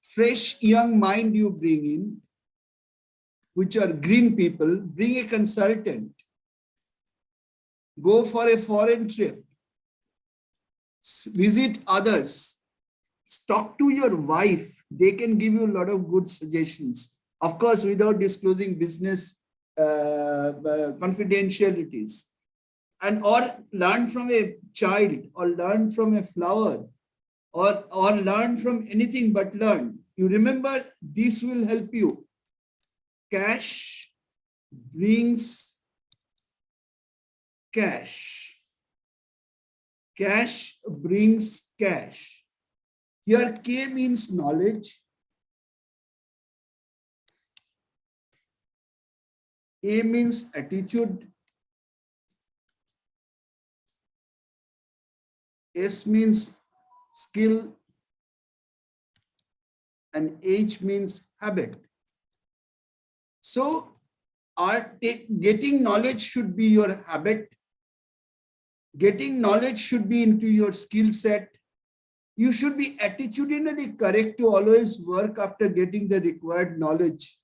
fresh young mind you bring in, which are green people. Bring a consultant, go for a foreign trip, visit others, talk to your wife. They can give you a lot of good suggestions, of course, without disclosing business confidentialities. And or learn from a child, or learn from a flower, or learn from anything but learn. You remember, this will help you. Cash brings cash. Cash brings cash. Here K means knowledge. A means attitude. S means skill. And H means habit. So getting knowledge should be your habit. Getting knowledge should be into your skill set. You should be attitudinally correct to always work after getting the required knowledge.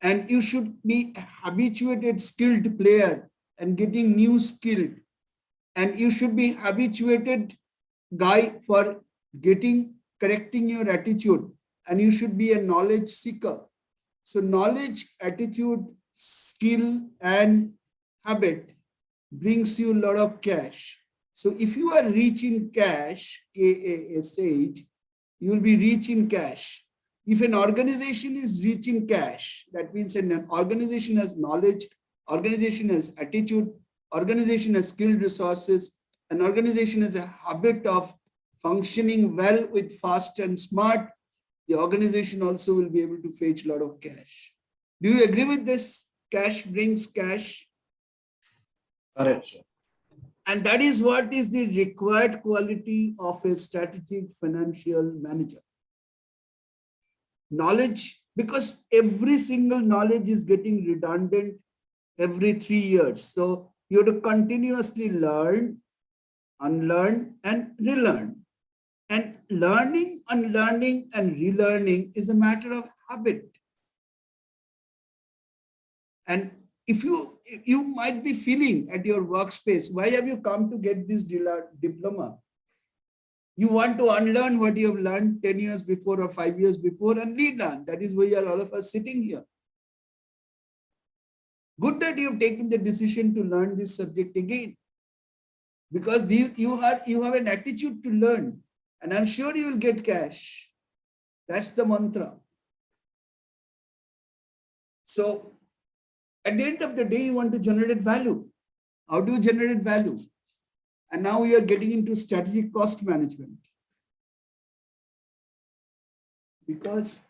And you should be a habituated, skilled player and getting new skilled. And you should be habituated guy for correcting your attitude. And you should be a knowledge seeker. So knowledge, attitude, skill, and habit brings you a lot of cash. So if you are reaching cash, K-A-S-H, you will be reaching cash. If an organization is reaching cash, that means an organization has knowledge, organization has attitude, organization has skilled resources, an organization has a habit of functioning well with fast and smart, the organization also will be able to fetch a lot of cash. Do you agree with this? Cash brings cash. Correct, sir. And that is what is the required quality of a strategic financial manager. Knowledge, because every single knowledge is getting redundant every 3 years. So you have to continuously learn, unlearn, and relearn. And learning, unlearning, and relearning is a matter of habit. And if you might be feeling at your workspace, why have you come to get this diploma? You want to unlearn what you have learned 10 years before or 5 years before and relearn. That is why you are all of us sitting here. Good that you have taken the decision to learn this subject again, because you have an attitude to learn, and I'm sure you will get cash. That's the mantra. So at the end of the day, you want to generate value. How do you generate value? And now we are getting into strategic cost management. Because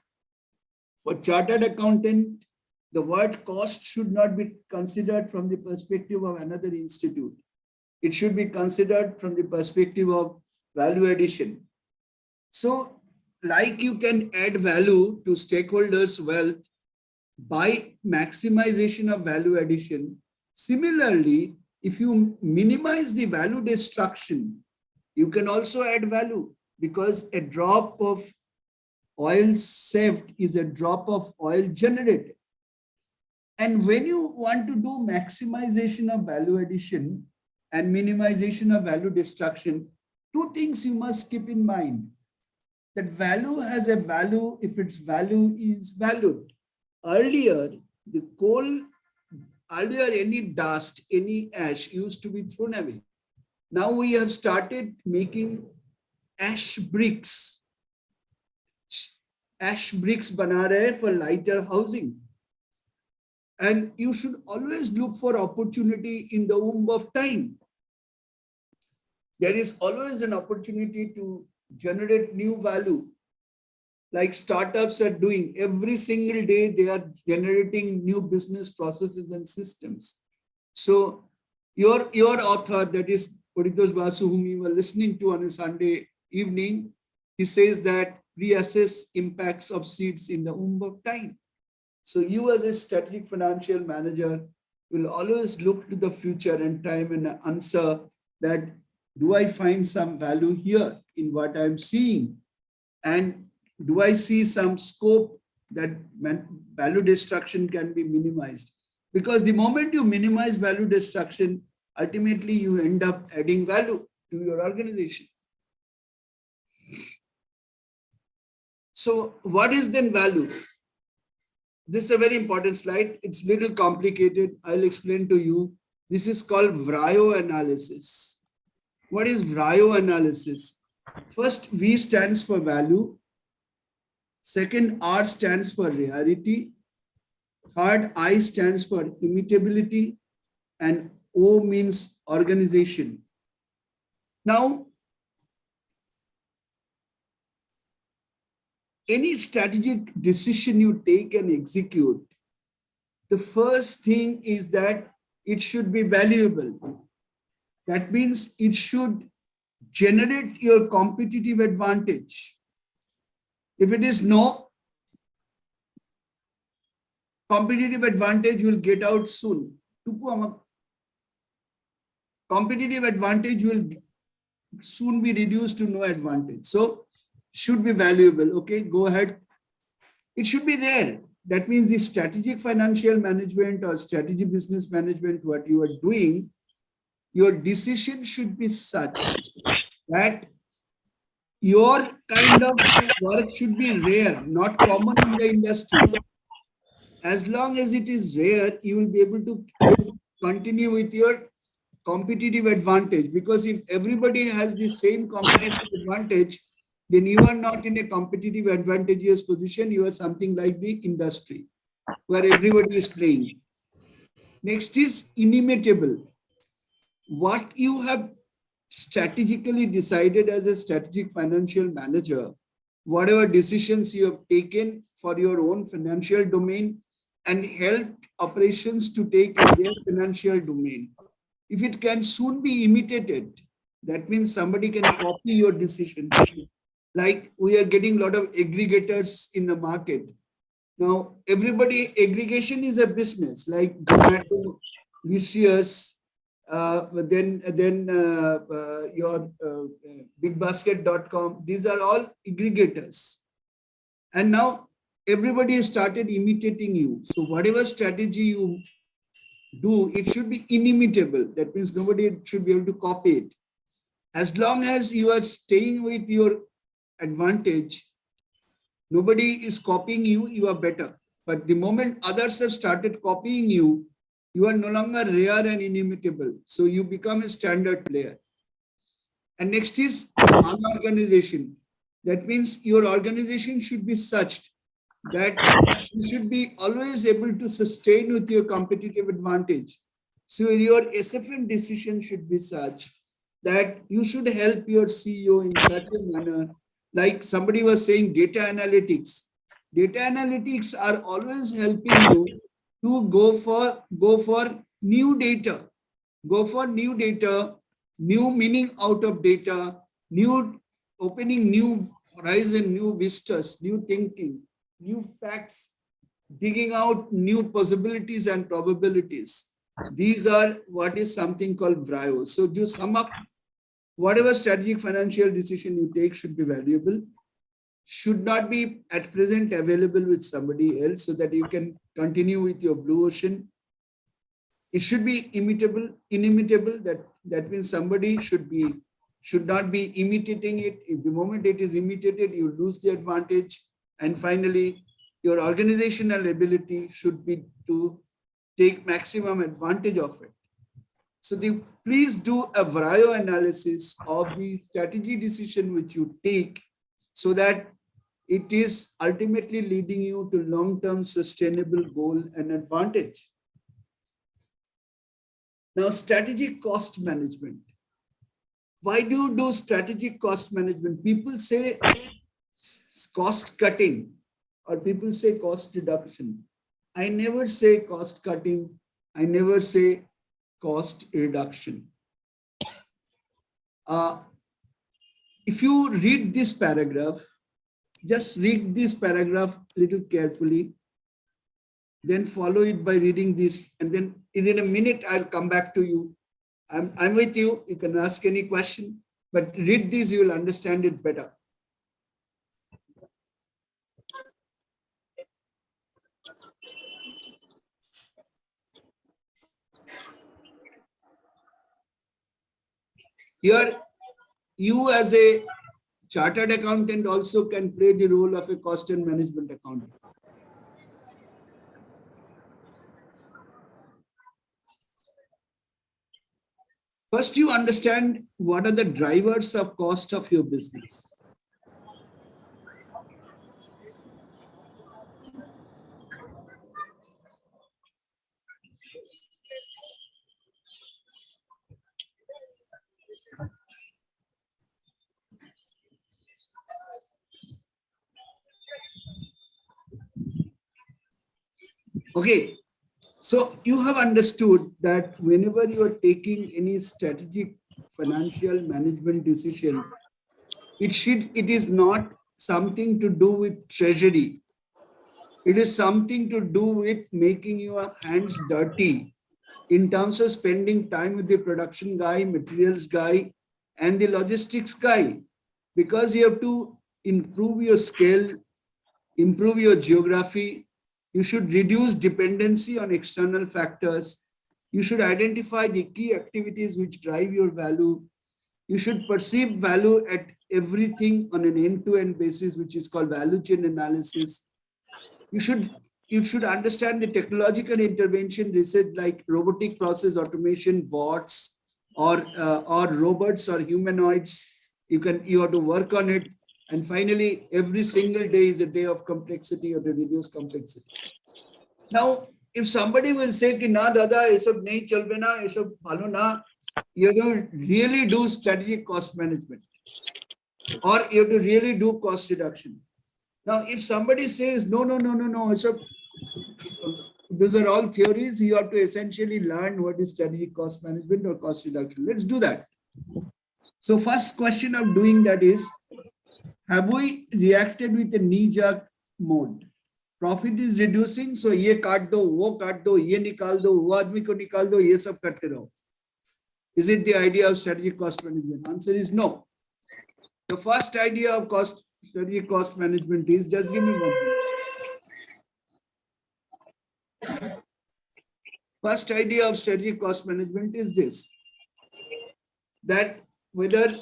for chartered accountant, the word cost should not be considered from the perspective of another institute. It should be considered from the perspective of value addition. So, like you can add value to stakeholders' wealth by maximization of value addition, similarly, if you minimize the value destruction, you can also add value, because a drop of oil saved is a drop of oil generated. And when you want to do maximization of value addition and minimization of value destruction, two things you must keep in mind. That value has a value if its value is valued. Earlier, the coal, earlier any dust, any ash used to be thrown away. Now we have started making ash bricks. Ash bricks bana rahe for lighter housing. And you should always look for opportunity in the womb of time. There is always an opportunity to generate new value. Like startups are doing every single day, they are generating new business processes and systems. So your author, that is Paritosh Basu, whom you were listening to on a Sunday evening, he says that reassess impacts of seeds in the womb of time. So you as a strategic financial manager will always look to the future and time and answer that, do I find some value here in what I'm seeing? And do I see some scope that value destruction can be minimized? Because the moment you minimize value destruction, ultimately you end up adding value to your organization. So what is then value? This is a very important slide. It's a little complicated. I'll explain to you. This is called VRIO analysis. What is VRIO analysis? First, V stands for value. Second, R stands for rarity. Third, I stands for imitability. And O means organization. Now, any strategic decision you take and execute, the first thing is that it should be valuable. That means it should generate your competitive advantage. If it is no competitive advantage, will get out soon. Competitive advantage will soon be reduced to no advantage. So should be valuable. Okay, go ahead. It should be rare. That means the strategic financial management or strategy business management, what you are doing, your decision should be such that your kind of work should be rare, not common in the industry. As long as it is rare, you will be able to continue with your competitive advantage, because if everybody has the same competitive advantage, then you are not in a competitive advantageous position. You are something like the industry where everybody is playing. Next is inimitable. What you have strategically decided as a strategic financial manager, whatever decisions you have taken for your own financial domain and helped operations to take in their financial domain, if it can soon be imitated, that means somebody can copy your decision. Like we are getting a lot of aggregators in the market. Now, everybody, aggregation is a business like Zomato, Licious, then your bigbasket.com. These are all aggregators. And now everybody has started imitating you. So whatever strategy you do, it should be inimitable. That means nobody should be able to copy it. As long as you are staying with your advantage, nobody is copying you, you are better. But the moment others have started copying you, you are no longer rare and inimitable. So you become a standard player. And next is unorganization. That means your organization should be such that you should be always able to sustain with your competitive advantage. So your SFM decision should be such that you should help your CEO in such a manner. Like somebody was saying, data analytics. Data analytics are always helping you to go for new data. Go for new data, new meaning out of data, new opening new horizon, new vistas, new thinking, new facts, digging out new possibilities and probabilities. These are what is something called VRIO. So to sum up, whatever strategic financial decision you take should be valuable, should not be at present available with somebody else so that you can continue with your blue ocean. It should be inimitable. That means somebody should be should not be imitating it. If the moment it is imitated, you lose the advantage. And finally, your organizational ability should be to take maximum advantage of it. So please do a VRIO analysis of the strategy decision which you take so that it is ultimately leading you to long-term sustainable goal and advantage. Now, strategic cost management. Why do you do strategic cost management? People say cost cutting or people say cost reduction. I never say cost cutting. I never say cost reduction. If you read this paragraph, just read this paragraph a little carefully, then follow it by reading this, and then in a minute I'll come back to you. I'm with you. You can ask any question, but read this, you will understand it better. Here, you as a chartered accountant also can play the role of a cost and management accountant. First, you understand what are the drivers of cost of your business. Okay, so you have understood that whenever you are taking any strategic financial management decision, it is not something to do with treasury. It is something to do with making your hands dirty in terms of spending time with the production guy, materials guy, and the logistics guy, because you have to improve your scale, improve your geography. You should reduce dependency on external factors. You should identify the key activities which drive your value. You should perceive value at everything on an end-to-end basis, which is called value chain analysis. You should understand the technological intervention research like robotic process automation, bots, or robots or humanoids. You have to work on it. And finally, every single day is a day of complexity or to reduce complexity. Now, if somebody will say, ki, na dada, ye sab nahi chalbe na, ye sab bhalo na, you have to really do strategic cost management, or you have to really do cost reduction. Now, if somebody says, no, so those are all theories, you have to essentially learn what is strategic cost management or cost reduction. Let's do that. So first question of doing that is, have we reacted with a knee-jerk mode? Profit is reducing, so ye kaat do, wo kaat do, ye nikal do, wo aadmi ko nikal do, ye sab karte raho. Is it the idea of strategic cost management? Answer is no. The first idea of strategic cost management is, just give me 1 minute. First idea of strategic cost management is this, that whether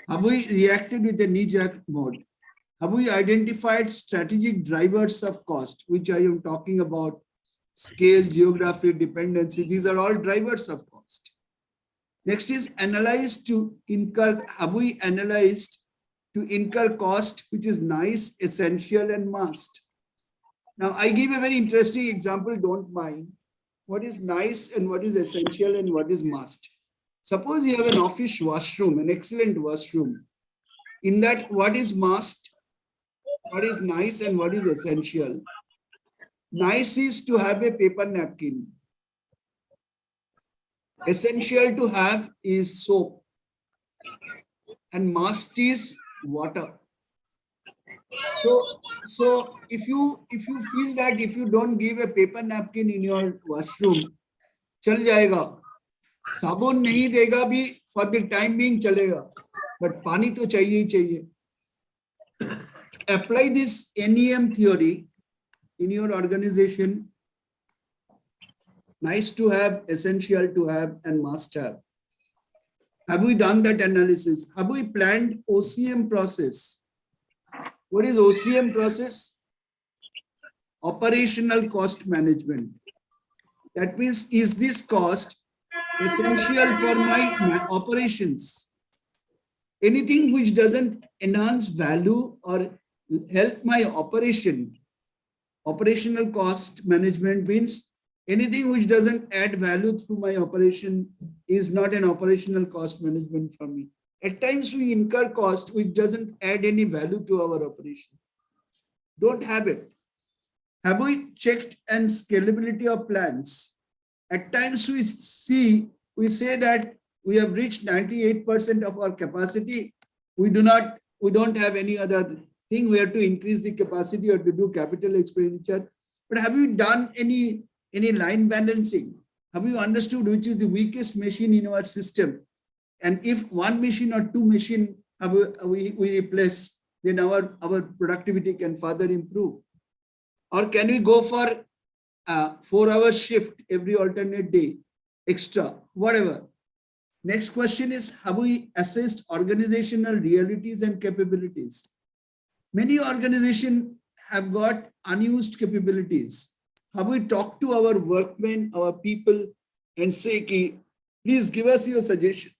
have we reacted with a knee-jerk mode? Have we identified strategic drivers of cost, which I am talking about? Scale, geography, dependency, these are all drivers of cost. Next is analyze to incur. Have we analyzed to incur cost, which is nice, essential, and must? Now, I give a very interesting example, don't mind. What is nice and what is essential and what is must? Suppose you have an office washroom, an excellent washroom. In that, what is must, what is nice, and what is essential? Nice is to have a paper napkin. Essential to have is soap. And must is water. So if you feel that if you don't give a paper napkin in your washroom, chal jayega. Sabun nahi dega bhi, for the time being chalega, but pani to chahiye hi chahiye. Apply this NEM theory in your organization. Nice to have, essential to have, and must have. Have we done that analysis? Have we planned OCM process? What is OCM process? Operational cost management. That means, is this cost essential for my operations? Anything which doesn't enhance value or help my operation, operational cost management means anything which doesn't add value through my operation is not an operational cost management for me. At times we incur cost which doesn't add any value to our operation. Don't have it. Have we checked and scalability of plans? At times we say that we have reached 98% of our capacity. We don't have any other thing. We have to increase the capacity or to do capital expenditure. But have you done any line balancing? Have you understood which is the weakest machine in our system? And if one machine or two machine we replace, then our productivity can further improve. Or can we go for a 4-hour shift every alternate day, extra, whatever. Next question is, have we assessed organizational realities and capabilities? Many organizations have got unused capabilities. Have we talked to our workmen, our people, and say, please give us your suggestion.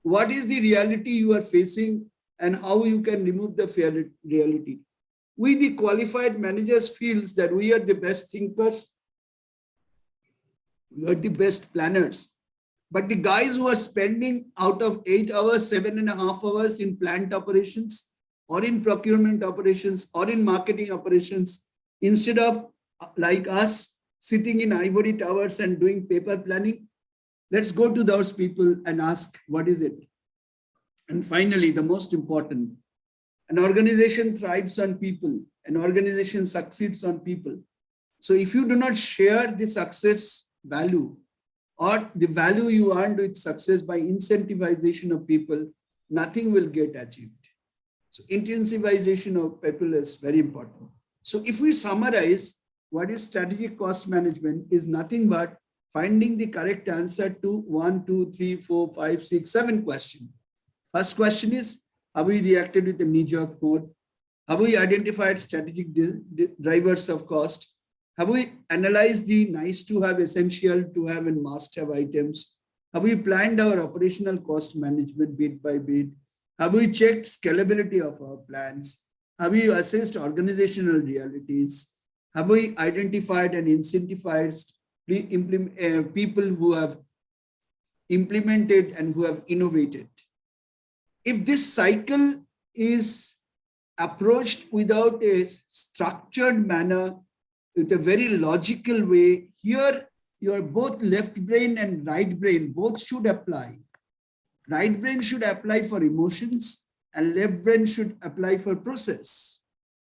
What is the reality you are facing and how you can remove the fair reality? We, the qualified managers, feels that we are the best thinkers, we are the best planners. But the guys who are spending out of 8 hours, 7.5 hours in plant operations or in procurement operations or in marketing operations, instead of like us sitting in ivory towers and doing paper planning, let's go to those people and ask, what is it? And finally, the most important, an organization thrives on people. An organization succeeds on people. So if you do not share the success value or the value you earned with success by incentivization of people, nothing will get achieved. So intensivization of people is very important. So if we summarize, what is strategic cost management is nothing but finding the correct answer to 1, 2, 3, 4, 5, 6, 7 questions. First question is, have we reacted with a knee-jerk mode? Have we identified strategic drivers of cost? Have we analyzed the nice to have, essential to have, and must have items? Have we planned our operational cost management bit by bit? Have we checked scalability of our plans? Have we assessed organizational realities? Have we identified and incentivized people who have implemented and who have innovated? If this cycle is approached without a structured manner, with a very logical way, here your both left brain and right brain both should apply. Right brain should apply for emotions and left brain should apply for process.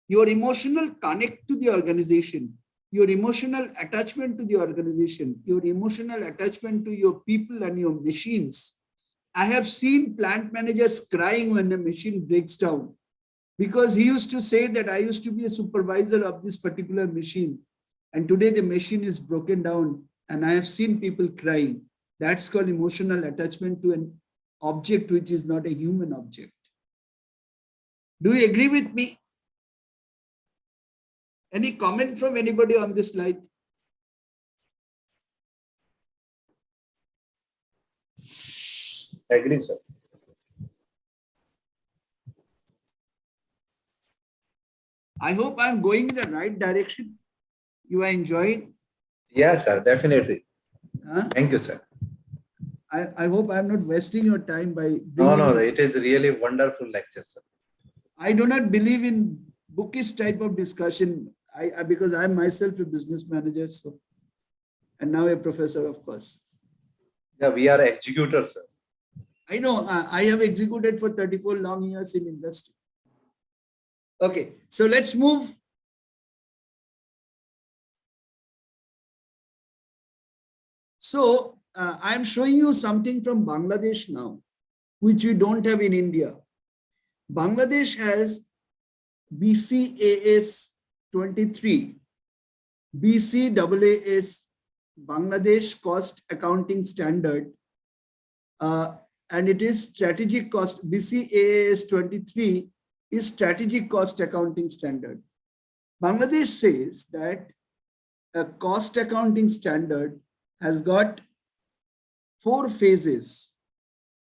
Your emotional connect to the organization, your emotional attachment to the organization, your emotional attachment to your people and your machines. I have seen plant managers crying when a machine breaks down, because he used to say that I used to be a supervisor of this particular machine, and today the machine is broken down and I have seen people crying. That's called emotional attachment to an object which is not a human object. Do you agree with me? Any comment from anybody on this slide? Agree, sir. I hope I'm going in the right direction. You are enjoying? Yeah, sir, definitely. Huh? Thank you, sir. I hope I'm not wasting your time by No, it is really wonderful lecture, sir. I do not believe in bookish type of discussion. Because I'm myself a business manager, so, and now a professor, of course. Yeah, we are executors, sir. I know, I have executed for 34 long years in industry. Okay, so let's move. So I'm showing you something from Bangladesh now, which we don't have in India. Bangladesh has BCAS 23, BCAAS, Bangladesh Cost Accounting Standard, and it is strategic cost. BCAAS 23 is strategic cost accounting standard. Bangladesh says that a cost accounting standard has got 4 phases.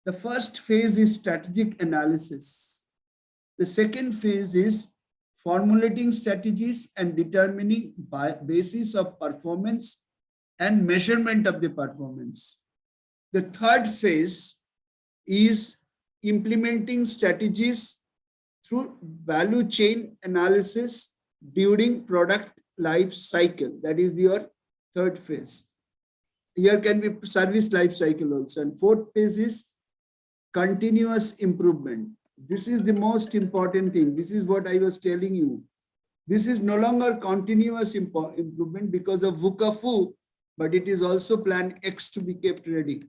The first phase is strategic analysis. The second phase is formulating strategies and determining by basis of performance and measurement of the performance. The third phase is implementing strategies through value chain analysis during product life cycle. That is your third phase. Here can be service life cycle also. And fourth phase is continuous improvement. This is the most important thing. This is what I was telling you. This is no longer continuous improvement because of VUCA, but it is also plan X to be kept ready.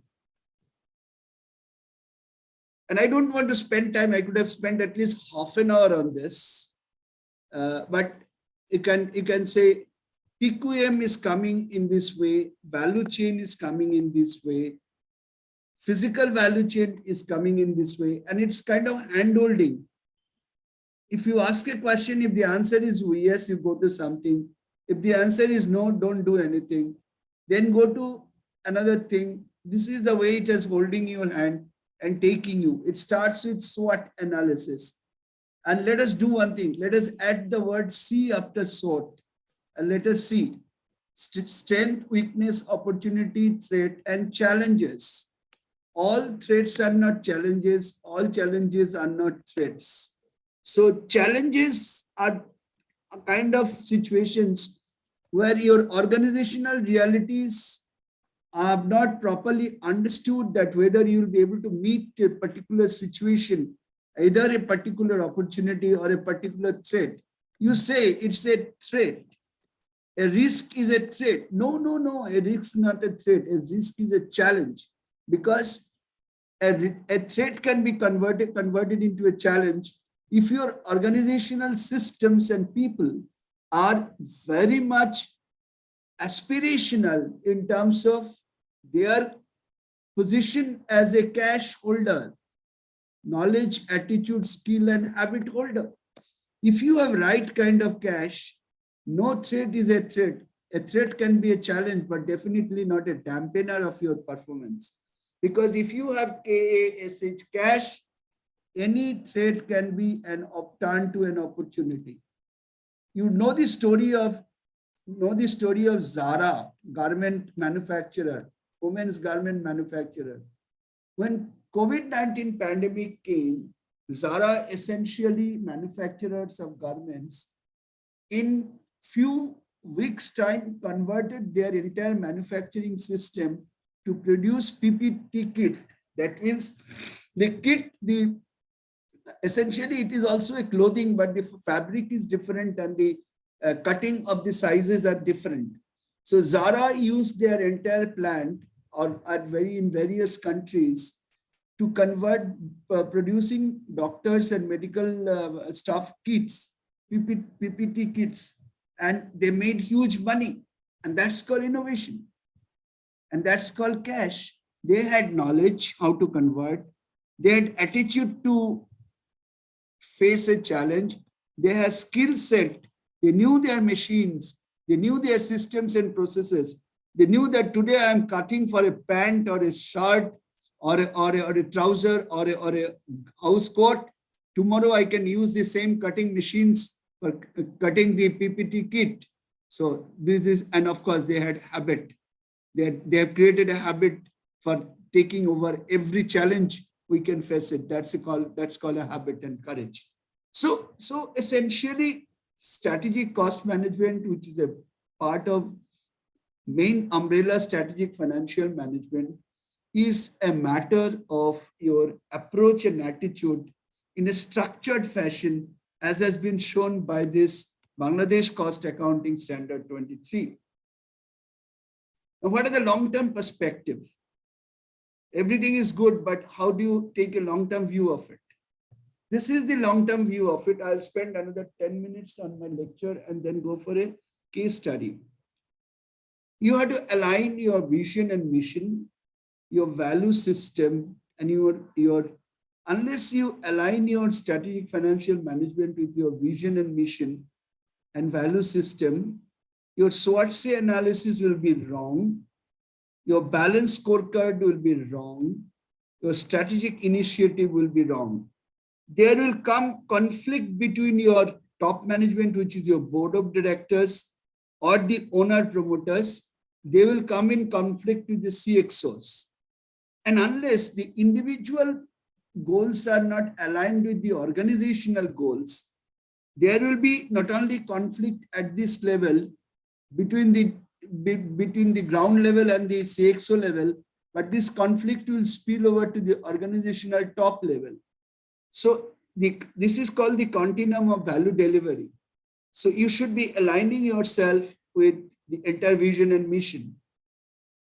And I don't want to spend time. I could have spent at least half an hour on this. But you can say PQM is coming in this way. Value chain is coming in this way. Physical value chain is coming in this way. And it's kind of hand-holding. If you ask a question, if the answer is yes, you go to something. If the answer is no, don't do anything. Then go to another thing. This is the way it is holding your hand and taking you. It starts with SWOT analysis. And let us do one thing. Let us add the word C after SWOT. And let us see. Strength, weakness, opportunity, threat, and challenges. All threats are not challenges. All challenges are not threats. So challenges are a kind of situations where your organizational realities are not properly understood, that whether you will be able to meet a particular situation, either a particular opportunity or a particular threat. You say it's a threat. A risk is a threat. No. A risk is not a threat. A risk is a challenge, because a threat can be converted into a challenge if your organizational systems and people are very much aspirational in terms of their position as a cash holder, knowledge, attitude, skill, and habit holder. If you have right kind of cash, no threat is a threat. A threat can be a challenge, but definitely not a dampener of your performance. Because if you have KASH cash, any threat can be an upturn to an opportunity. You know the story of Zara, garment manufacturer, women's garment manufacturer. When COVID-19 pandemic came, Zara, essentially manufacturers of garments, in few weeks' time converted their entire manufacturing system to produce PPT kit. That means the kit, essentially it is also a clothing, but the fabric is different and the cutting of the sizes are different. So Zara used their entire plant in various countries to convert producing doctors and medical staff kits, PPT kits, and they made huge money. And that's called innovation. And that's called cash. They had knowledge how to convert. They had attitude to face a challenge. They had skill set. They knew their machines. They knew their systems and processes. They knew that today I'm cutting for a pant or a shirt or a trouser or a house coat. Tomorrow I can use the same cutting machines for cutting the PPT kit. So this is, and of course they had habit. They have created a habit for taking over every challenge we can face it. That's called a habit and courage. So essentially, strategic cost management, which is a part of main umbrella strategic financial management, is a matter of your approach and attitude in a structured fashion, as has been shown by this Bangladesh Cost Accounting Standard 23. Now, what is the long-term perspective? Everything is good, but how do you take a long-term view of it? This is the long-term view of it. I'll spend another 10 minutes on my lecture and then go for a case study. You have to align your vision and mission your value system, and your unless you align your strategic financial management with your vision and mission and value system, your SWOT analysis will be wrong. Your balance scorecard will be wrong. Your strategic initiative will be wrong. There will come conflict between your top management, which is your board of directors, or the owner promoters. They will come in conflict with the CXOs. And unless the individual goals are not aligned with the organizational goals, there will be not only conflict at this level between the ground level and the CXO level, but this conflict will spill over to the organizational top level. So this is called the continuum of value delivery. So you should be aligning yourself with the entire vision and mission.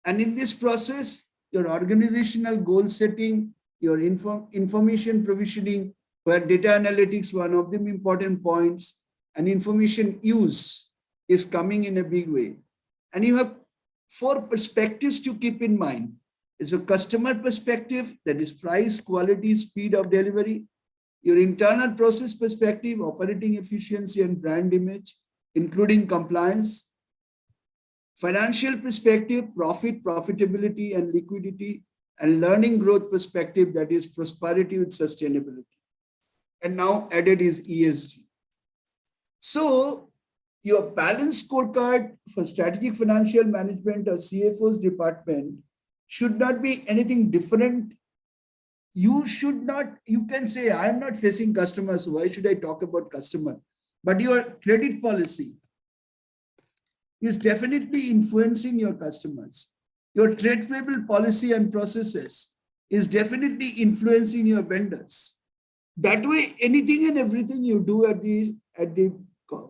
And in this process, your organizational goal setting, your information provisioning, where data analytics, one of the important points, and information use is coming in a big way. And you have 4 perspectives to keep in mind. It's a customer perspective, that is price, quality, speed of delivery. Your internal process perspective, operating efficiency and brand image, including compliance. Financial perspective, profit, profitability and liquidity, and learning growth perspective, that is prosperity with sustainability. And now added is ESG. So your balance scorecard for strategic financial management or CFO's department should not be anything different. You can say, I am not facing customers, so why should I talk about customer? But your credit policy is definitely influencing your customers. Your trade payable policy and processes is definitely influencing your vendors. That way, anything and everything you do at the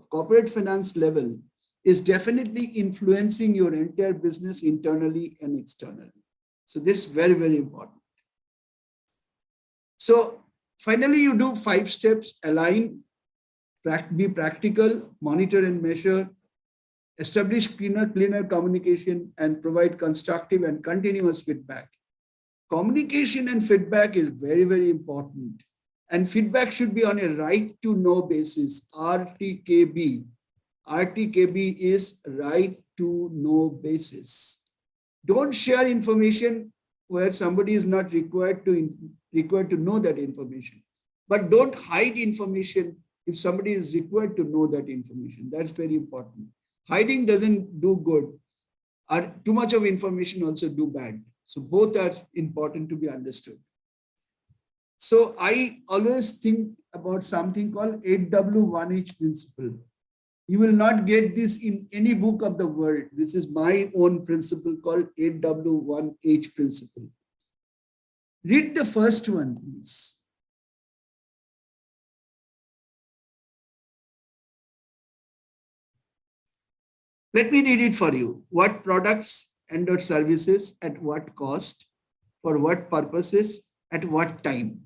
corporate finance level is definitely influencing your entire business internally and externally. So this is very, very important. So finally, you do 5 steps: align, be practical, monitor and measure, establish cleaner communication, and provide constructive and continuous feedback. Communication and feedback is very, very important. And feedback should be on a right to know basis, RTKB. RTKB is right to know basis. Don't share information where somebody is not required to know that information. But don't hide information if somebody is required to know that information. That's very important. Hiding doesn't do good, or too much of information also do bad. So both are important to be understood. So I always think about something called 8W1H principle. You will not get this in any book of the world. This is my own principle called 8W1H principle. Read the first one, please. Let me read it for you. What products and/or services at what cost, for what purposes, at what time.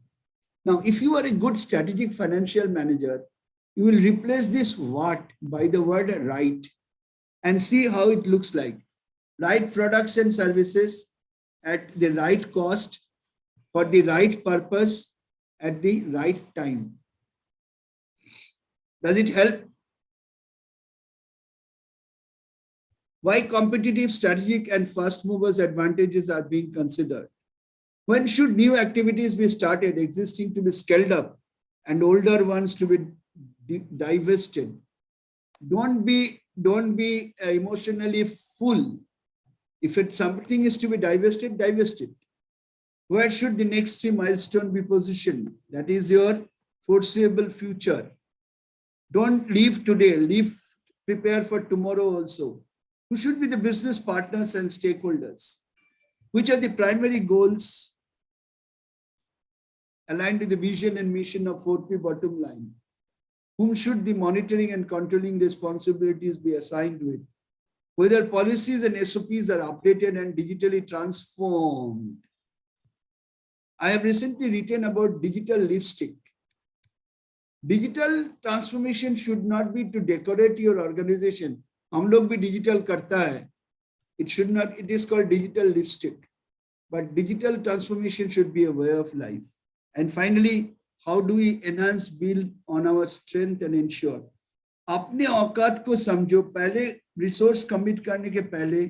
Now, if you are a good strategic financial manager, you will replace this what by the word right and see how it looks like. Right products and services at the right cost, for the right purpose, at the right time. Does it help? Why competitive, strategic, and fast movers advantages are being considered? When should new activities be started, existing to be scaled up, and older ones to be divested? Don't be emotionally full. If something is to be divested, divest it. Where should the next 3 milestone be positioned? That is your foreseeable future. Don't leave today, prepare for tomorrow also. Who should be the business partners and stakeholders? Which are the primary goals aligned with the vision and mission of 4P bottom line? Whom should the monitoring and controlling responsibilities be assigned with? Whether policies and SOPs are updated and digitally transformed. I have recently written about digital lipstick. Digital transformation should not be to decorate your organization. हम लोग भी digital करता है. It should not. It is called digital lipstick. but digital transformation should be a way of life. And finally, how do we enhance, build on our strength and ensure? अपने औकात को समझो, पहले रिसोर्स कमिट करने के पहले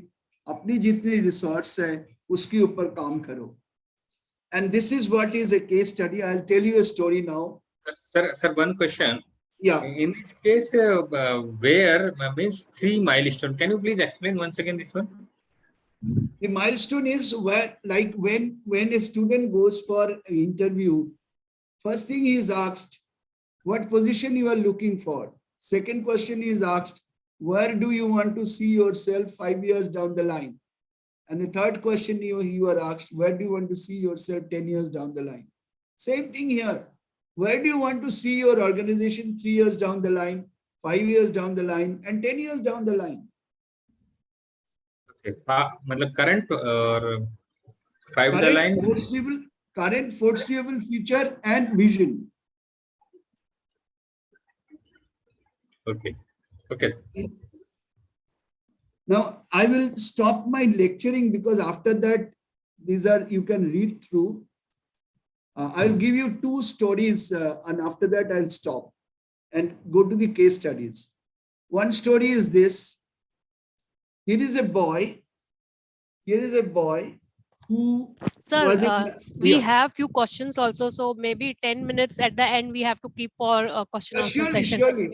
अपनी जितनी रिसोर्स है उसके ऊपर काम करो. And this is what is a case study. I'll tell you a story now. Sir, one question. Yeah. In this case, where means 3 milestone. Can you please explain once again this one? The milestone is where, like when a student goes for an interview, first thing he is asked, what position you are looking for? Second question is asked, where do you want to see yourself 5 years down the line? And the third question you are asked, where do you want to see yourself 10 years down the line? Same thing here. Where do you want to see your organization 3 years down the line, 5 years down the line, and 10 years down the line? Okay. Current or 5 the line? Current, foreseeable future, and vision. Okay. Okay. Now, I will stop my lecturing because after that, these are, you can read through. I'll give you 2 stories and after that I'll stop and go to the case studies. One story is this. Here is a boy who Sir, we have few questions also, so maybe 10 minutes at the end we have to keep for question answer session. Surely.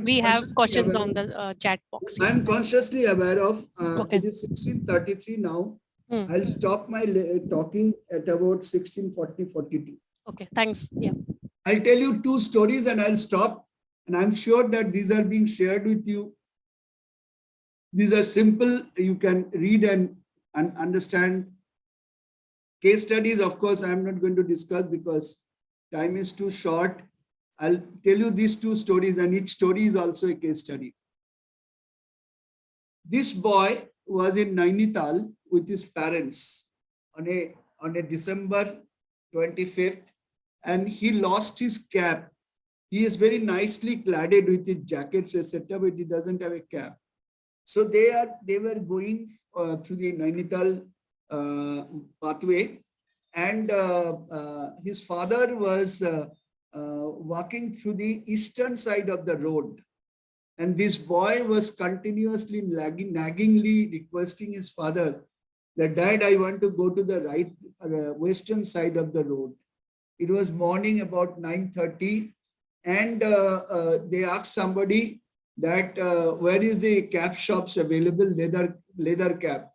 We have questions on the chat box. I'm consciously aware of, Okay. It is 16:33 now. Hmm. I'll stop my talking at about 16:40, 42. Okay, thanks. Yeah. I'll tell you 2 stories and I'll stop. And I'm sure that these are being shared with you. These are simple. You can read and understand. Case studies, of course, I'm not going to discuss because time is too short. I'll tell you these 2 stories and each story is also a case study. This boy was in Nainital with his parents on a December 25th, and he lost his cap. He is very nicely cladded with his jackets, etc., but he doesn't have a cap. So they were going through the Nainital pathway, and his father was walking through the eastern side of the road. And this boy was continuously naggingly requesting his father that, Dad, I want to go to the right western side of the road. It was morning about 9:30, and they asked somebody that where is the cap shops available, leather cap.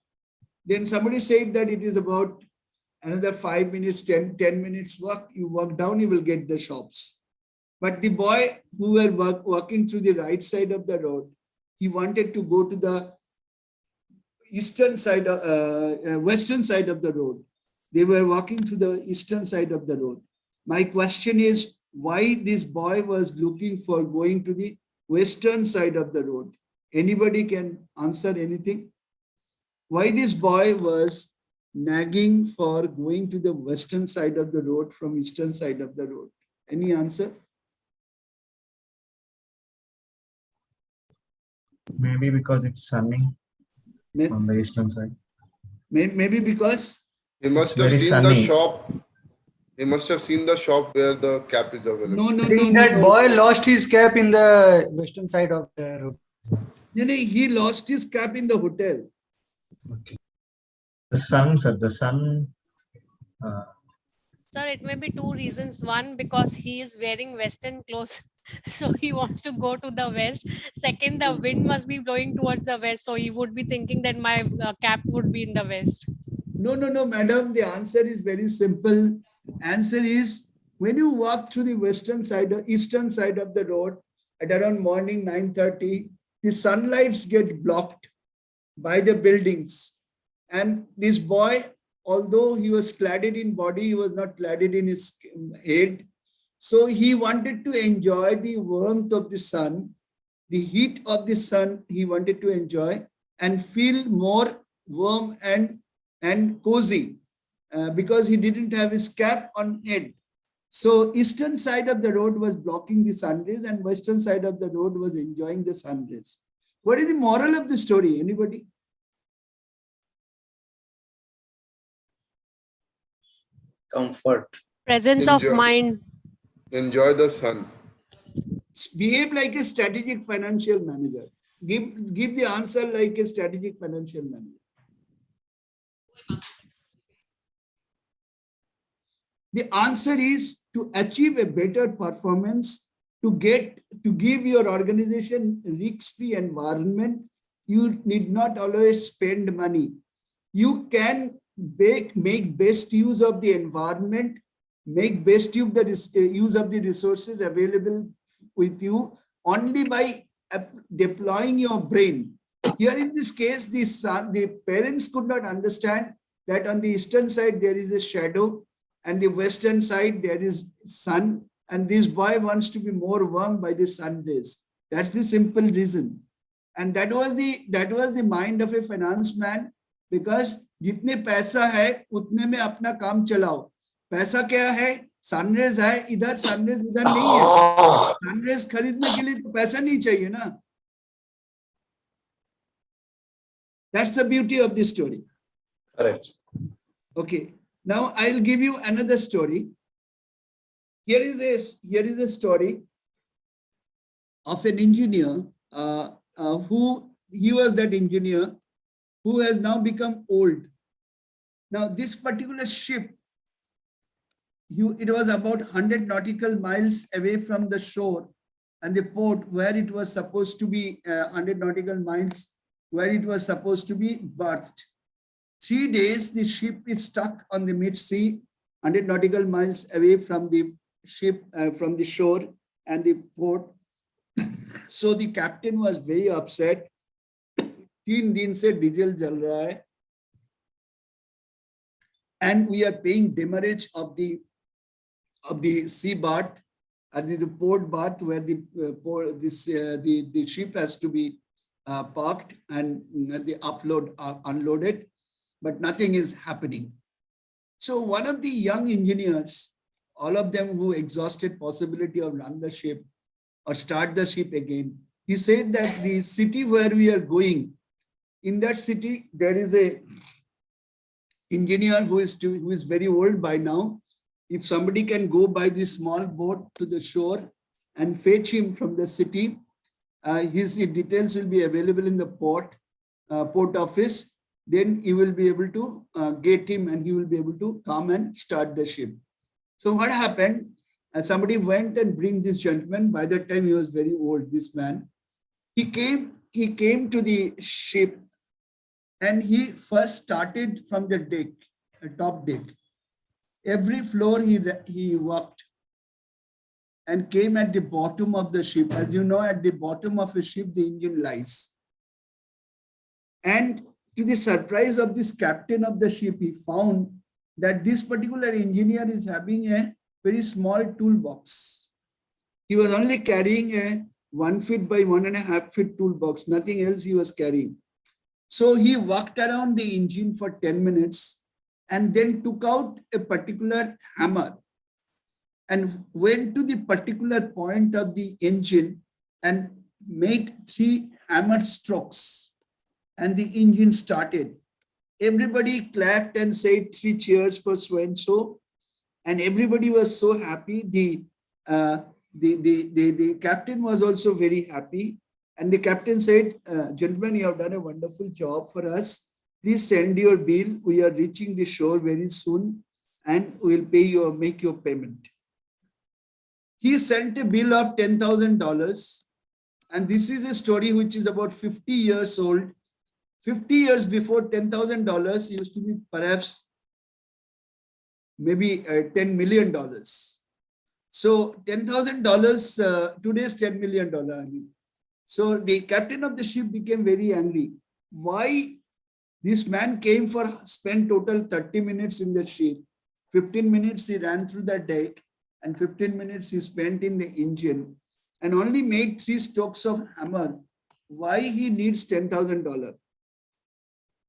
Then somebody said that it is about another 5 minutes, 10 minutes walk. You walk down, you will get the shops. But the boy who were walking through the right side of the road, he wanted to go to the eastern side, western side of the road. They were walking through the eastern side of the road. My question is, why this boy was looking for going to the western side of the road? Anybody can answer anything? Why this boy was nagging for going to the western side of the road from eastern side of the road? Any answer? Maybe because it's sunny on the eastern side. Maybe because he must have very seen sunny. the shop. He must have seen the shop where the cap is available. no. That boy lost his cap in the western side of the road. No, he lost his cap in the hotel. Okay. The sun, sir. The sun. Sir, it may be 2 reasons. One, because he is wearing western clothes, so he wants to go to the west. Second, the wind must be blowing towards the west, so he would be thinking that my cap would be in the west. No, madam. The answer is very simple. Answer is, when you walk through the western side or eastern side of the road at around morning 9:30, the sunlights get blocked by the buildings. And this boy, although he was cladded in body, he was not cladded in his head. So he wanted to enjoy the warmth of the sun, the heat of the sun he wanted to enjoy and feel more warm and cozy because he didn't have his cap on head. So eastern side of the road was blocking the sun rays and western side of the road was enjoying the sun rays. What is the moral of the story? Anybody? Comfort. Presence of Enjoy. mind. Enjoy the sun. Behave like a strategic financial manager. Give the answer like a strategic financial manager. The answer is to achieve a better performance, to give your organization risk-free environment. You need not always spend money. You can make best use of the environment, make best use of the resources available with you only by deploying your brain. Here in this case, the parents could not understand that on the eastern side there is a shadow, and the western side there is sun, and this boy wants to be more warm by the sun rays. That's the simple reason. And that was the mind of a finance man, because जितने पैसा है उतने में अपना काम चलाओ. पैसा क्या है? सनरेज है इधर, सनरेज उधर नहीं है. सनरेज खरीदने के लिए तो पैसा नहीं चाहिए ना. That's the beauty of this story. Correct. Okay. Now I'll give you another story. Here is a story of an engineer who was that engineer who has now become old. Now this particular ship, it was about 100 nautical miles away from the shore and the port where it was supposed to be 100 nautical miles where it was supposed to be berthed. 3 days, the ship is stuck on the mid-sea, 100 nautical miles away from the ship, from the shore and the port. So the captain was very upset. 3 दिन से diesel जल रहा है, and we are paying demurrage of the sea berth and the port berth where the ship has to be parked and the unloaded, but nothing is happening. So one of the young engineers, all of them who exhausted possibility of run the ship or start the ship again, he said that the city where we are going, in that city there is a engineer who is very old by now. If somebody can go by this small boat to the shore and fetch him from the city, his details will be available in the port office. Then you will be able to get him and he will be able to come and start the ship. So what happened? Somebody went and bring this gentleman. By that time he was very old, this man. He came to the ship and he first started from the deck, top deck. Every floor he walked and came at the bottom of the ship. As you know, at the bottom of a ship, the engine lies. And to the surprise of this captain of the ship, he found that this particular engineer is having a very small toolbox. He was only carrying a 1 feet by 1.5 feet toolbox, nothing else he was carrying. So he walked around the engine for 10 minutes and then took out a particular hammer and went to the particular point of the engine and made 3 hammer strokes, and the engine started. Everybody clapped and said 3 cheers for so and so, and everybody was so happy. The captain was also very happy, and the captain said, "Gentlemen, you have done a wonderful job for us. Please send your bill. We are reaching the shore very soon, and we will make your payment." He sent a bill of $10,000, and this is a story which is about 50 years old. 50 years before, $10,000 used to be perhaps maybe $10 million. So $10,000, today's $10 million. I mean. So the captain of the ship became very angry. Why this man came spent total 30 minutes in the ship. 15 minutes he ran through the deck and 15 minutes he spent in the engine and only made 3 strokes of hammer. Why he needs $10,000?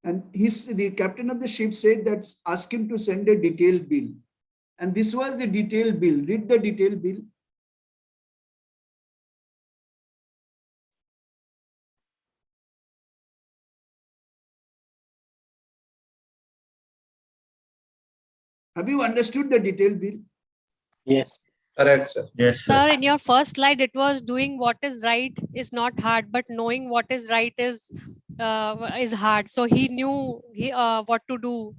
And the captain of the ship said that ask him to send a detailed bill. And this was the detailed bill. Read the detailed bill. Have you understood the detail, Bill? Yes. Correct, sir. Yes, Sir, in your first slide, it was doing what is right is not hard, but knowing what is right is hard. So he knew what to do,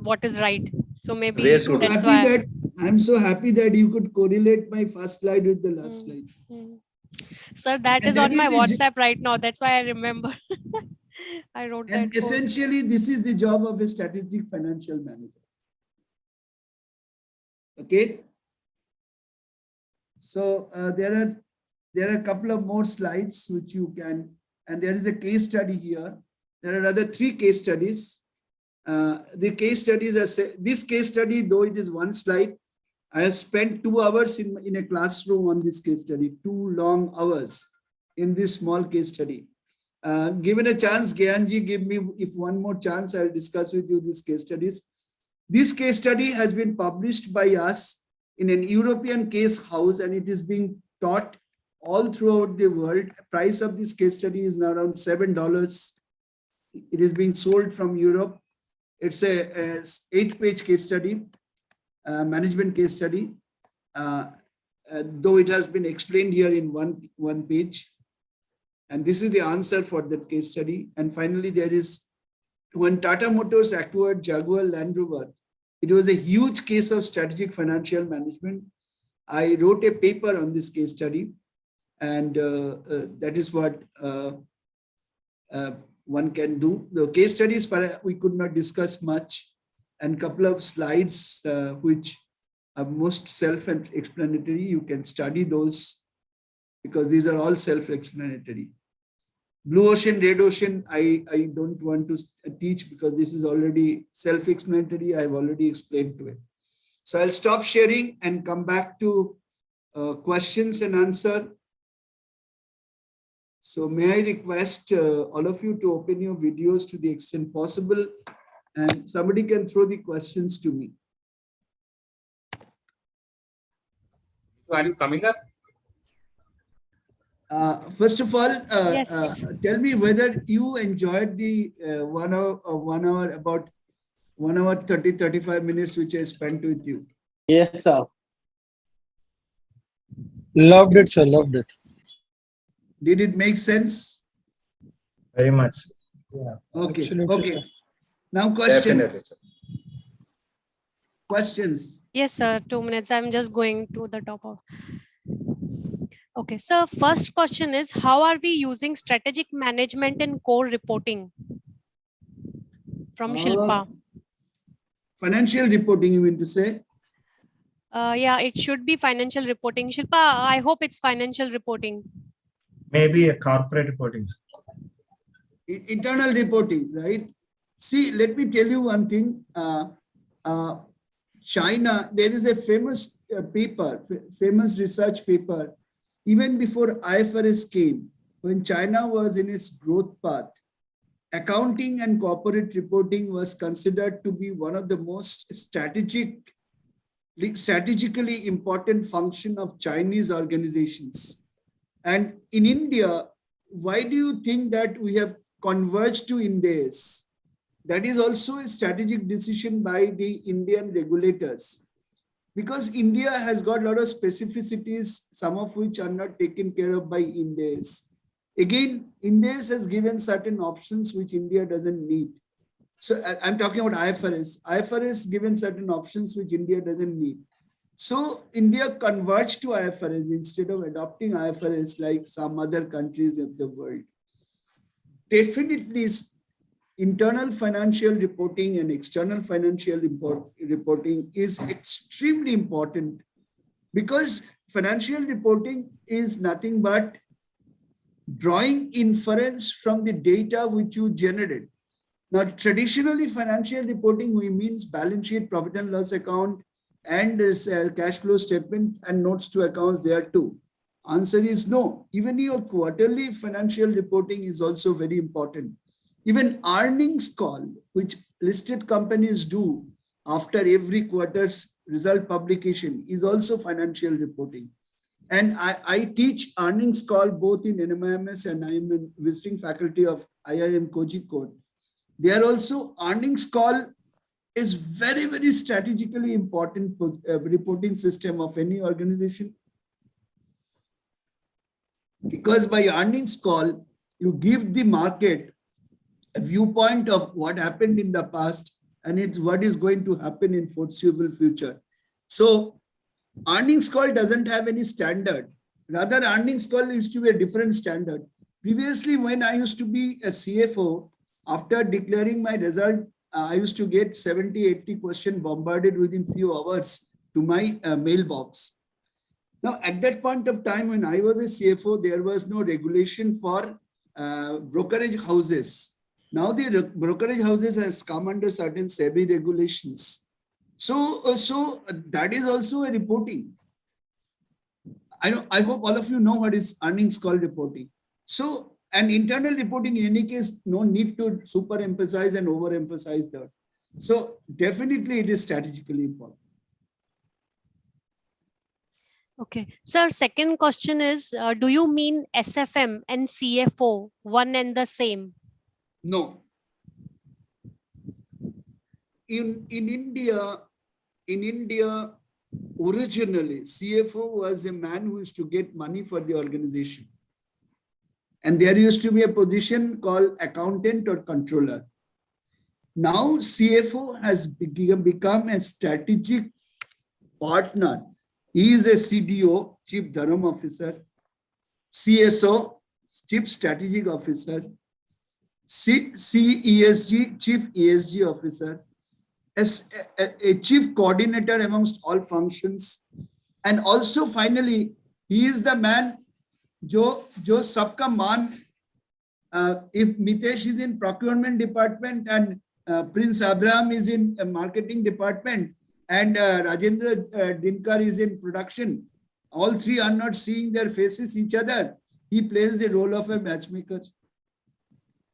what is right. So maybe Very So good. that's happy why. that I'm so happy that you could correlate my first slide with the last Mm, slide. mm. Sir, that And is that on is my the WhatsApp right now. That's why I remember. I wrote that and code. essentially this is the job of a strategic financial manager. Okay. So there are a couple of more slides which you can, and there is a case study here. There are other 3 case studies. The case studies are this case study, though it is one slide, I have spent 2 hours in a classroom on this case study, 2 long hours in this small case study. Given a chance, Gyanji, give me if one more chance, I'll discuss with you these case studies. This case study has been published by us in an European case house, and it is being taught all throughout the world. Price of this case study is now around $7. It is being sold from Europe. It's a 8-page case study, management case study, though it has been explained here in one page. And this is the answer for that case study. And finally, there is when Tata Motors acquired Jaguar Land Rover, it was a huge case of strategic financial management. I wrote a paper on this case study, and that is what one can do. The case studies we could not discuss much, and couple of slides which are most self-explanatory. You can study those because these are all self-explanatory. Blue ocean, red ocean, I don't want to teach because this is already self-explanatory. I've already explained to it. So I'll stop sharing and come back to questions and answer. So may I request all of you to open your videos to the extent possible, and somebody can throw the questions to me. are you coming up? First of all, Yes. tell me whether you enjoyed the 1 hour, about 1 hour, 35 minutes, which I spent with you. Yes, sir. Loved it, sir. Loved it. Did it make sense? Very much. Yeah. Okay. Absolutely, Okay. sir. Now questions. Definitely, sir. Questions. Yes, sir. 2 minutes. I'm just going to the top of. Okay. So first question is, how are we using strategic management in core reporting? From Shilpa. Financial reporting, you mean to say? Yeah, it should be financial reporting. Shilpa, I hope it's financial reporting. Maybe a corporate reporting. Internal reporting, right? See, let me tell you one thing. China, there is a famous paper, famous research paper, even before IFRS came, when China was in its growth path, accounting and corporate reporting was considered to be one of the most strategically important function of Chinese organizations. And in India, why do you think that we have converged to Ind AS? That is also a strategic decision by the Indian regulators, because India has got a lot of specificities, some of which are not taken care of by Ind AS. Again, Ind AS has given certain options which India doesn't need. So I'm talking about IFRS. IFRS given certain options which India doesn't need. So India converged to IFRS instead of adopting IFRS like some other countries of the world. Definitely, internal financial reporting and external financial reporting is extremely important, because financial reporting is nothing but drawing inference from the data which you generate. Now, traditionally, financial reporting, we means balance sheet, profit and loss account, and this cash flow statement and notes to accounts there too. Answer is no. Even your quarterly financial reporting is also very important. Even earnings call, which listed companies do after every quarter's result publication, is also financial reporting. And I teach earnings call both in NMIMS, and I am a visiting faculty of IIM Kozhikode. They are also earnings call is very, very strategically important reporting system of any organization. Because by earnings call, you give the market a viewpoint of what happened in the past and it's what is going to happen in foreseeable future. So earnings call doesn't have any standard. Rather, earnings call used to be a different standard. Previously, when I used to be a CFO, after declaring my result, I used to get 70, 80 questions bombarded within few hours to my mailbox. Now, at that point of time, when I was a CFO, there was no regulation for brokerage houses. Now, the brokerage houses has come under certain SEBI regulations. So that is also a reporting. I hope all of you know what is earnings call reporting. So, an internal reporting, in any case, no need to super emphasize and overemphasize that. So, definitely it is strategically important. Okay. Sir, second question is, do you mean SFM and CFO one and the same? No. In India, originally, CFO was a man who used to get money for the organization. And there used to be a position called accountant or controller. Now, CFO has become a strategic partner. He is a CDO, Chief Dharam Officer, CSO, Chief Strategic Officer, CESG, Chief ESG Officer, as a chief coordinator amongst all functions. And also, finally, he is the man jo sabka maan, if Mitesh is in procurement department and Prince Abraham is in marketing department and Rajendra Dinkar is in production, all three are not seeing their faces each other. He plays the role of a matchmaker.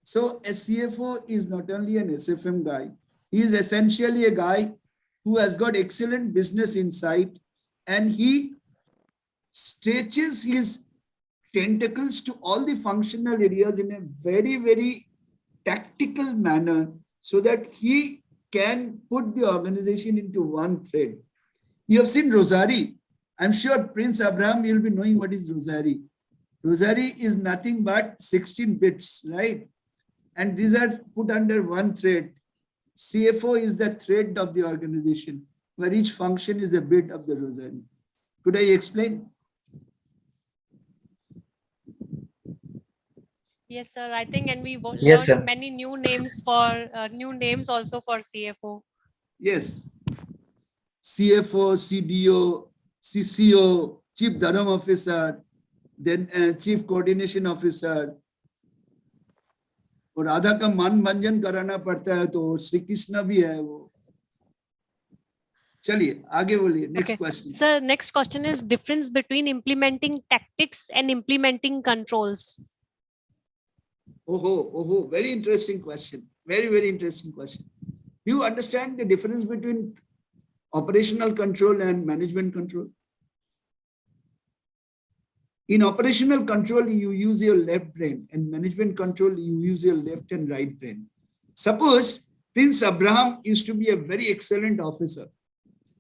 So a CFO is not only an SFM guy, he is essentially a guy who has got excellent business insight and he stretches his tentacles to all the functional areas in a very, very tactical manner so that he can put the organization into one thread. You have seen Rosary. I'm sure Prince Abraham will be knowing what is Rosary. Rosary is nothing but 16 bits, right? And these are put under one thread. CFO is the thread of the organization, where each function is a bit of the Rosary. Could I explain? Yes, sir. I think, and we Yes, learned sir. many new names for new names also for CFO. Yes. CFO, CDO, CCO, Chief Dharam Officer, then Chief Coordination Officer. और राधा का मन भंजन कराना पड़ता है तो श्री कृष्ण भी है वो. चलिए आगे बोलिए. Next question. Sir, next question is difference between implementing tactics and implementing controls. Oh, very interesting question. Very, very interesting question. Do you understand the difference between operational control and management control? In operational control, you use your left brain, and management control, you use your left and right brain. Suppose Prince Abraham used to be a very excellent officer.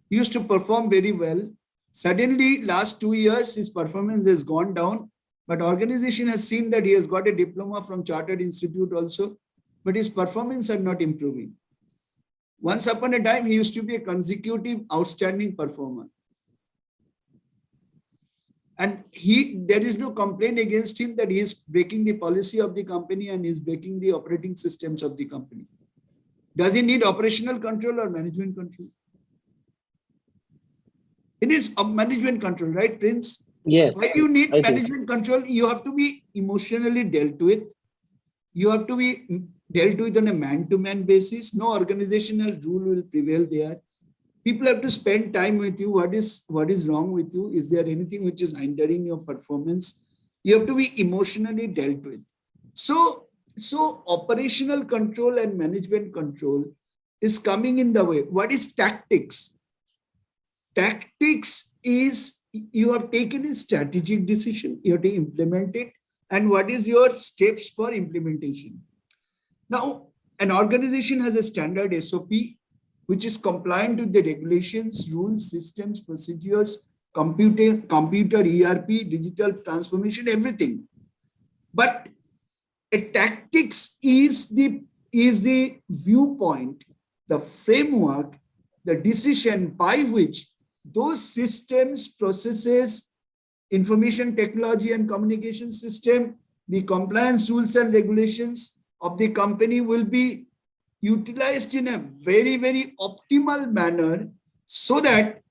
He used to perform very well. Suddenly, last 2 years, his performance has gone down, but organization has seen that he has got a diploma from Chartered Institute also, but his performance are not improving. Once upon a time, he used to be a consecutive outstanding performer. And there is no complaint against him that he is breaking the policy of the company and is breaking the operating systems of the company. Does he need operational control or management control? It is management control, right, Prince? Yes. Why do you need I think. management control? You have to be emotionally dealt with. You have to be dealt with on a man-to-man basis. No organizational rule will prevail there. People have to spend time with you. What is wrong with you? Is there anything which is hindering your performance? You have to be emotionally dealt with. So operational control and management control is coming in the way. What is tactics? Tactics is you have taken a strategic decision, you have to implement it, and what is your steps for implementation? Now, an organization has a standard SOP, which is compliant with the regulations, rules, systems, procedures, computer, ERP, digital transformation, everything. But a tactics is the viewpoint, the framework, the decision by which those systems, processes, information technology and communication system, the compliance rules and regulations of the company will be utilized in a very, very optimal manner so that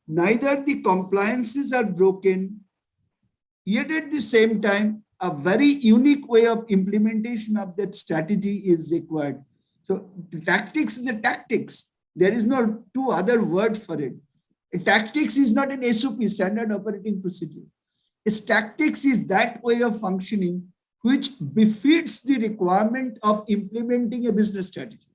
neither the compliances are broken, yet at the same time, a very unique way of implementation of that strategy is required. So the tactics is a tactics. There is no two other word for it. A tactics is not an SOP, standard operating procedure. A tactics is that way of functioning which befits the requirement of implementing a business strategy.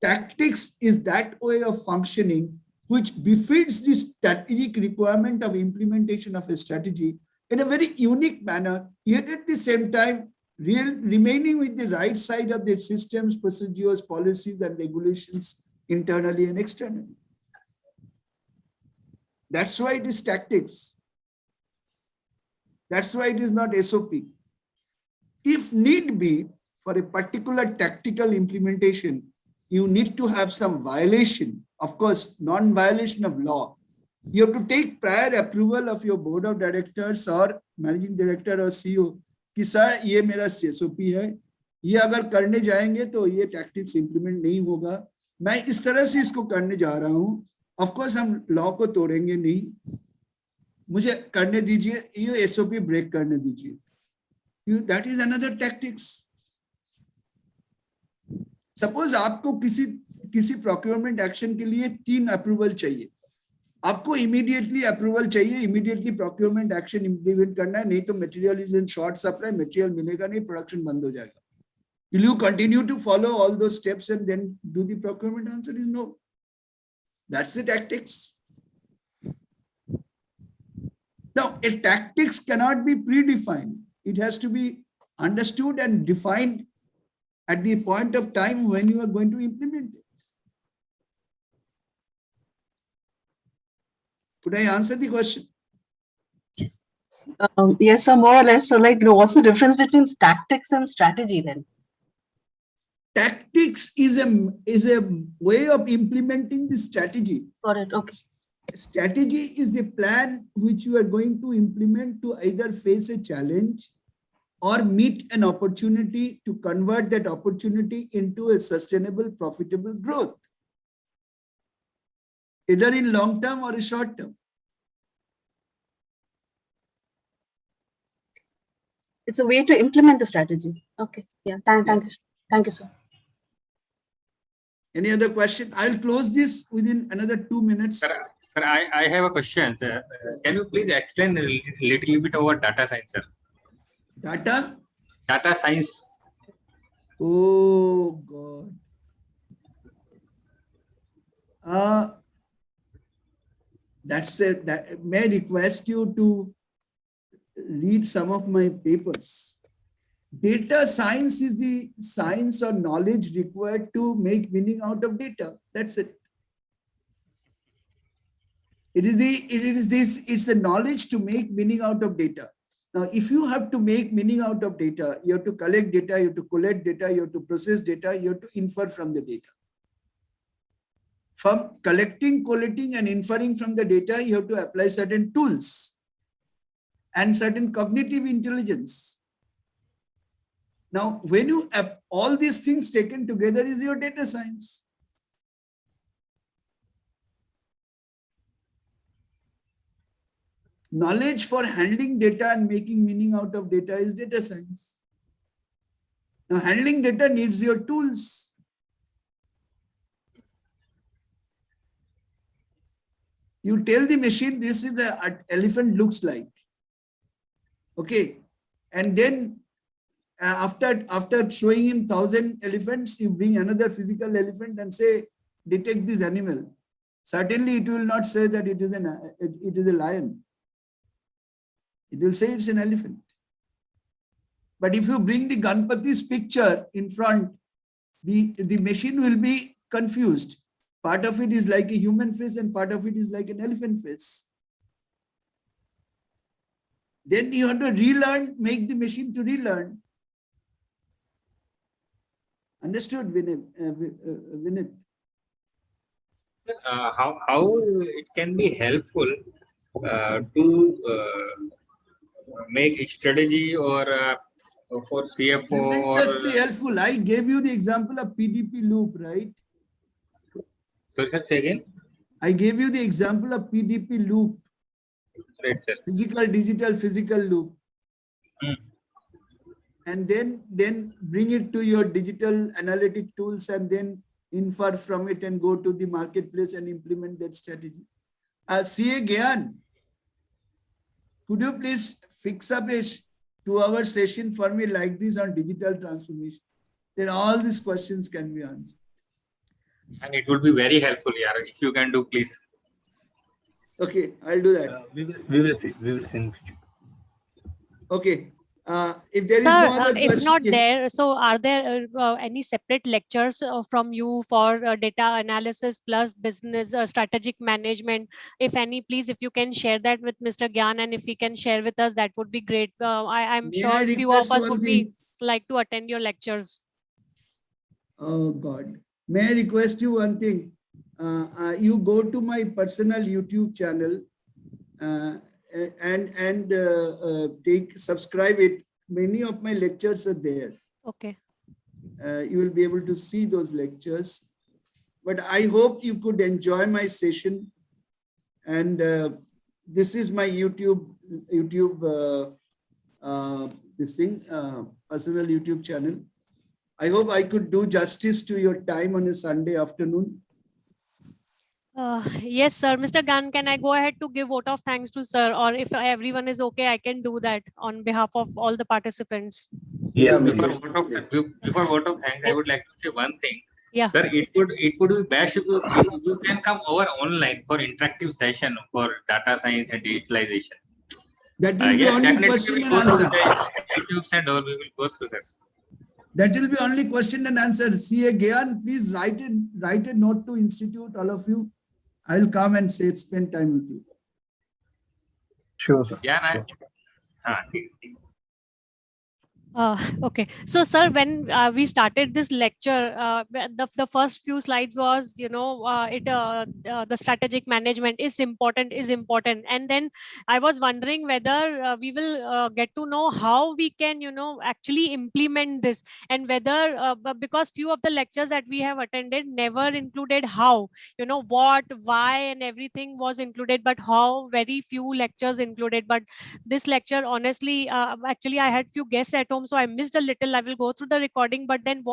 Tactics is that way of functioning which befits the strategic requirement of implementation of a strategy in a very unique manner, yet at the same time, remaining with the right side of the systems, procedures, policies, and regulations internally and externally. That's why it is tactics. That's why it is not SOP. If need be, for a particular tactical implementation, you need to have some violation, of course, non-violation of law. You have to take prior approval of your board of directors or managing director or CEO कि sir ये मेरा SOP है, ये अगर करने जाएंगे तो ये tactics implement नहीं होगा, मैं इस तरह से इसको करने जा रहा हूँ, of course हम law को तोड़ेंगे नहीं, मुझे करने दीजिए, ये SOP break करने दीजिए. That is another tactics. Suppose आपको किसी procurement action के लिए 3 approval चाहिए, आपको immediately approval चाहिए, immediately procurement action implement करना है, नहीं तो material is in short supply, material मिलेगा नहीं, production बंद हो जाएगा. Will you continue to follow all those steps and then do the procurement? Answer is no. That's the tactics. Now, a tactics cannot be predefined. It has to be understood and defined at the point of time when you are going to implement it. Could I answer the question? Yes, sir, more or less. So, like, what's the difference between tactics and strategy then? Tactics is a way of implementing the strategy. Got it. Okay. Strategy is the plan which you are going to implement to either face a challenge or meet an opportunity to convert that opportunity into a sustainable, profitable growth, either in long term or a short term. It's a way to implement the strategy. Okay. Yeah. Thank you. Thank you, sir. Any other question? I'll close this within another 2 minutes. Sir, I have a question. Can you please explain a little bit about data science, sir? Data science. Oh God. That's it. May I request you to read some of my papers. Data science is the science or knowledge required to make meaning out of data. That's it. It's the knowledge to make meaning out of data. Now, if you have to make meaning out of data, you have to collect data, you have to collect data, you have to process data, you have to infer from the data. From collecting, collating, and inferring from the data, you have to apply certain tools and certain cognitive intelligence. Now, when you have all these things taken together is your data science. Knowledge for handling data and making meaning out of data is data science. Now, handling data needs your tools. You tell the machine this is the elephant looks like. Okay. And then after showing him 1,000 elephants, you bring another physical elephant and say, detect this animal. Certainly, it will not say that it is a lion. It will say it's an elephant. But if you bring the Ganpati's picture in front, the machine will be confused. Part of it is like a human face and part of it is like an elephant face. Then you have to relearn, make the machine to relearn. Understood, Vinit? How it can be helpful to make a strategy or for CFO or Tremendously helpful. I gave you the example of PDP loop, right? sorry, sir, say again. I gave you the example of PDP loop. Right, sir. Physical, digital, physical loop. And then bring it to your digital analytic tools and then infer from it and go to the marketplace and implement that strategy. CA Gyan, could you please fix up a 2-hour session for me like this on digital transformation? Then all these questions can be answered. And it would be very helpful, yeah, if you can do, please. Okay, I'll do that. We will see. We will see. Okay. If there is Sir, no other if question, not there, so are there any separate lectures from you for data analysis plus business strategic management? If any, please, if you can share that with Mr. Gyan, and if he can share with us, that would be great. I'm May I sure few of request us one would thing? be like to attend your lectures. Oh God. May I request you one thing? You go to my personal YouTube channel and subscribe it. Many of my lectures are there. Okay. You will be able to see those lectures. But I hope you could enjoy my session. And this is my YouTube personal YouTube channel. I hope I could do justice to your time on a Sunday afternoon. Yes, sir. Mr. Gyan, can I go ahead to give vote of thanks to sir? Or if everyone is okay, I can do that on behalf of all the participants. Yes, Before vote of thanks, I would like to say one thing. Yeah. Sir, it would be best if you can come over online for interactive session for data science and digitalization. That will be Yes, only definitely question we and will go answer. through the YouTubes and all, we will go through, sir. That will be only question and answer. CA Gyan, please write a note to institute, all of you. I will come and spend time with you. Sure, sir. Yeah, Sure. Okay, so sir, when we started this lecture, the first few slides was, the strategic management is important, and then I was wondering whether we will get to know how we can, actually implement this, and whether because few of the lectures that we have attended never included how, what, why, and everything was included, but how very few lectures included. But this lecture, honestly, actually I had few guests at home, so I missed a little. I will go through the recording, but then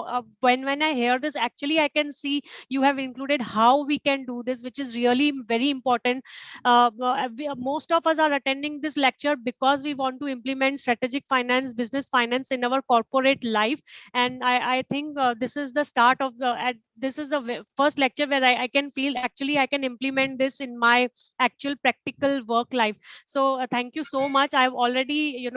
when I hear this, actually I can see you have included how we can do this, which is really very important. Most of us are attending this lecture because we want to implement strategic finance, business finance in our corporate life, and I think this is the start of this is the first lecture where I can feel actually I can implement this in my actual practical work life. So thank you so much. I've already,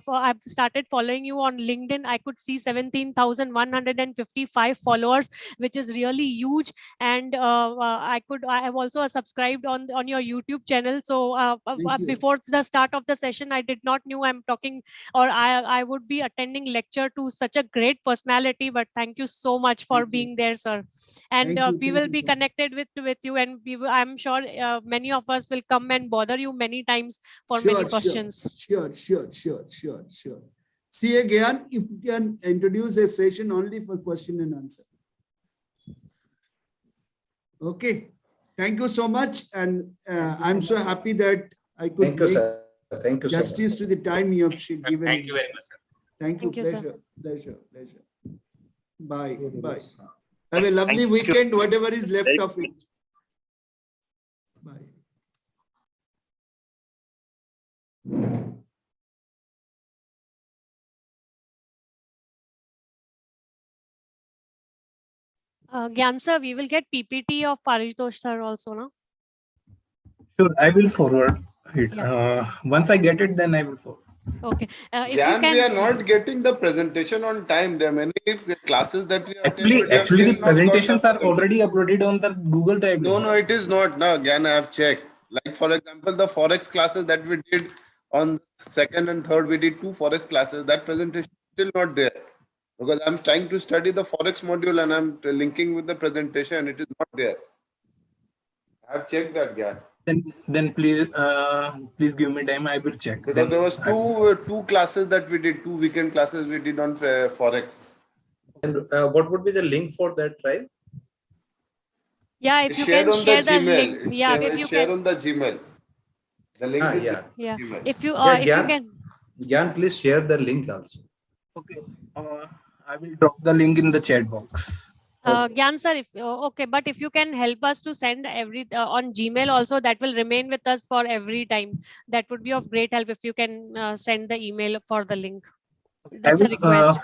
I've started following you on LinkedIn. I could see 17,155 followers, which is really huge. And I have also subscribed on your YouTube channel. So before the start of the session, I did not knew I'm talking, or I would be attending lecture to such a great personality. But thank you so much for being there, sir. And we will be connected with you, and I'm sure many of us will come and bother you many times for many questions. Sure. See again, if you can introduce a session only for question and answer. Okay. Thank you so much. And I'm so happy that I could Thank you, sir. Thank you so justice much. to the time you have given. Thank you very much, sir. Thank you. Thank you, Pleasure. Bye. Have a lovely weekend, whatever is left of it. Bye. Gyan sir, we will get PPT of Paritosh sir also, no? Sure, I will forward it. Yeah. Once I get it, then I will forward. Okay. If you Jan, we are can, not getting the presentation on time. There are many classes that we attend, Actually, but we have actually, the still not got the presentations are presentation. already uploaded on the Google Drive. No, no, it is not. No, again, I have checked. Like, for example, the Forex classes that we did on second and third, we did 2 Forex classes. That presentation is still not there. Because I'm trying to study the Forex module and I'm linking with the presentation. It is not there. I have checked that, Gyan. Then please give me time. I will check. Because Then there was two classes that we did, 2 weekend classes we did on Forex. And what would be the link for that drive? yeah, if It's you shared can on the share the Gmail. link, It's yeah, if you shared can, on the Gmail. The link is Yeah. yeah, Gmail. if you Yeah, if you Gyan, can, Gyan, please share the link also. okay. I will drop the link in the chat box. Gyan sir, if okay, but if you can help us to send every on Gmail also, that will remain with us for every time. That would be of great help if you can send the email for the link. I That's a will. request.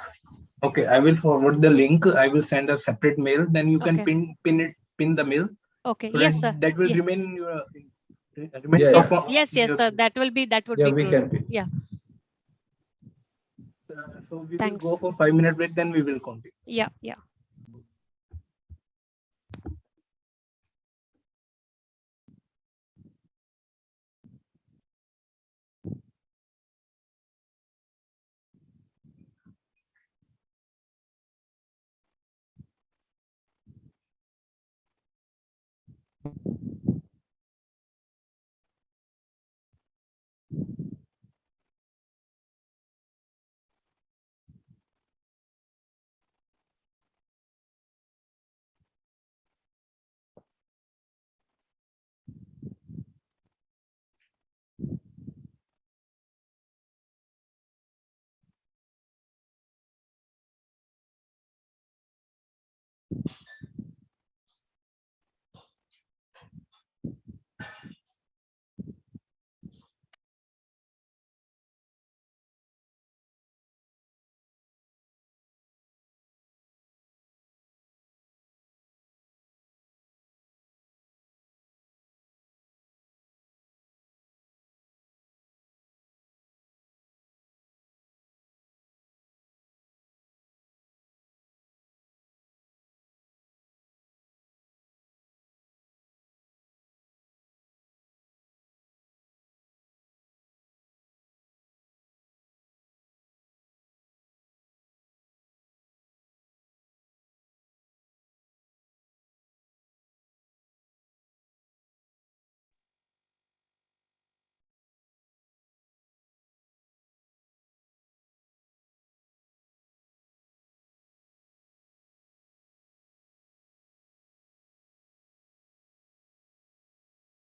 Okay, I will forward the link. I will send a separate mail. Then you can Okay. pin the mail, Okay. so that Yes, sir. that will Yeah. remain in your remain Yeah, top Yes. of Yes. Yes, your sir. thing. That would yeah, be we good. can pin. Yeah. So we will go Thanks. for 5-minute break. Then we will continue. Yeah. Yeah.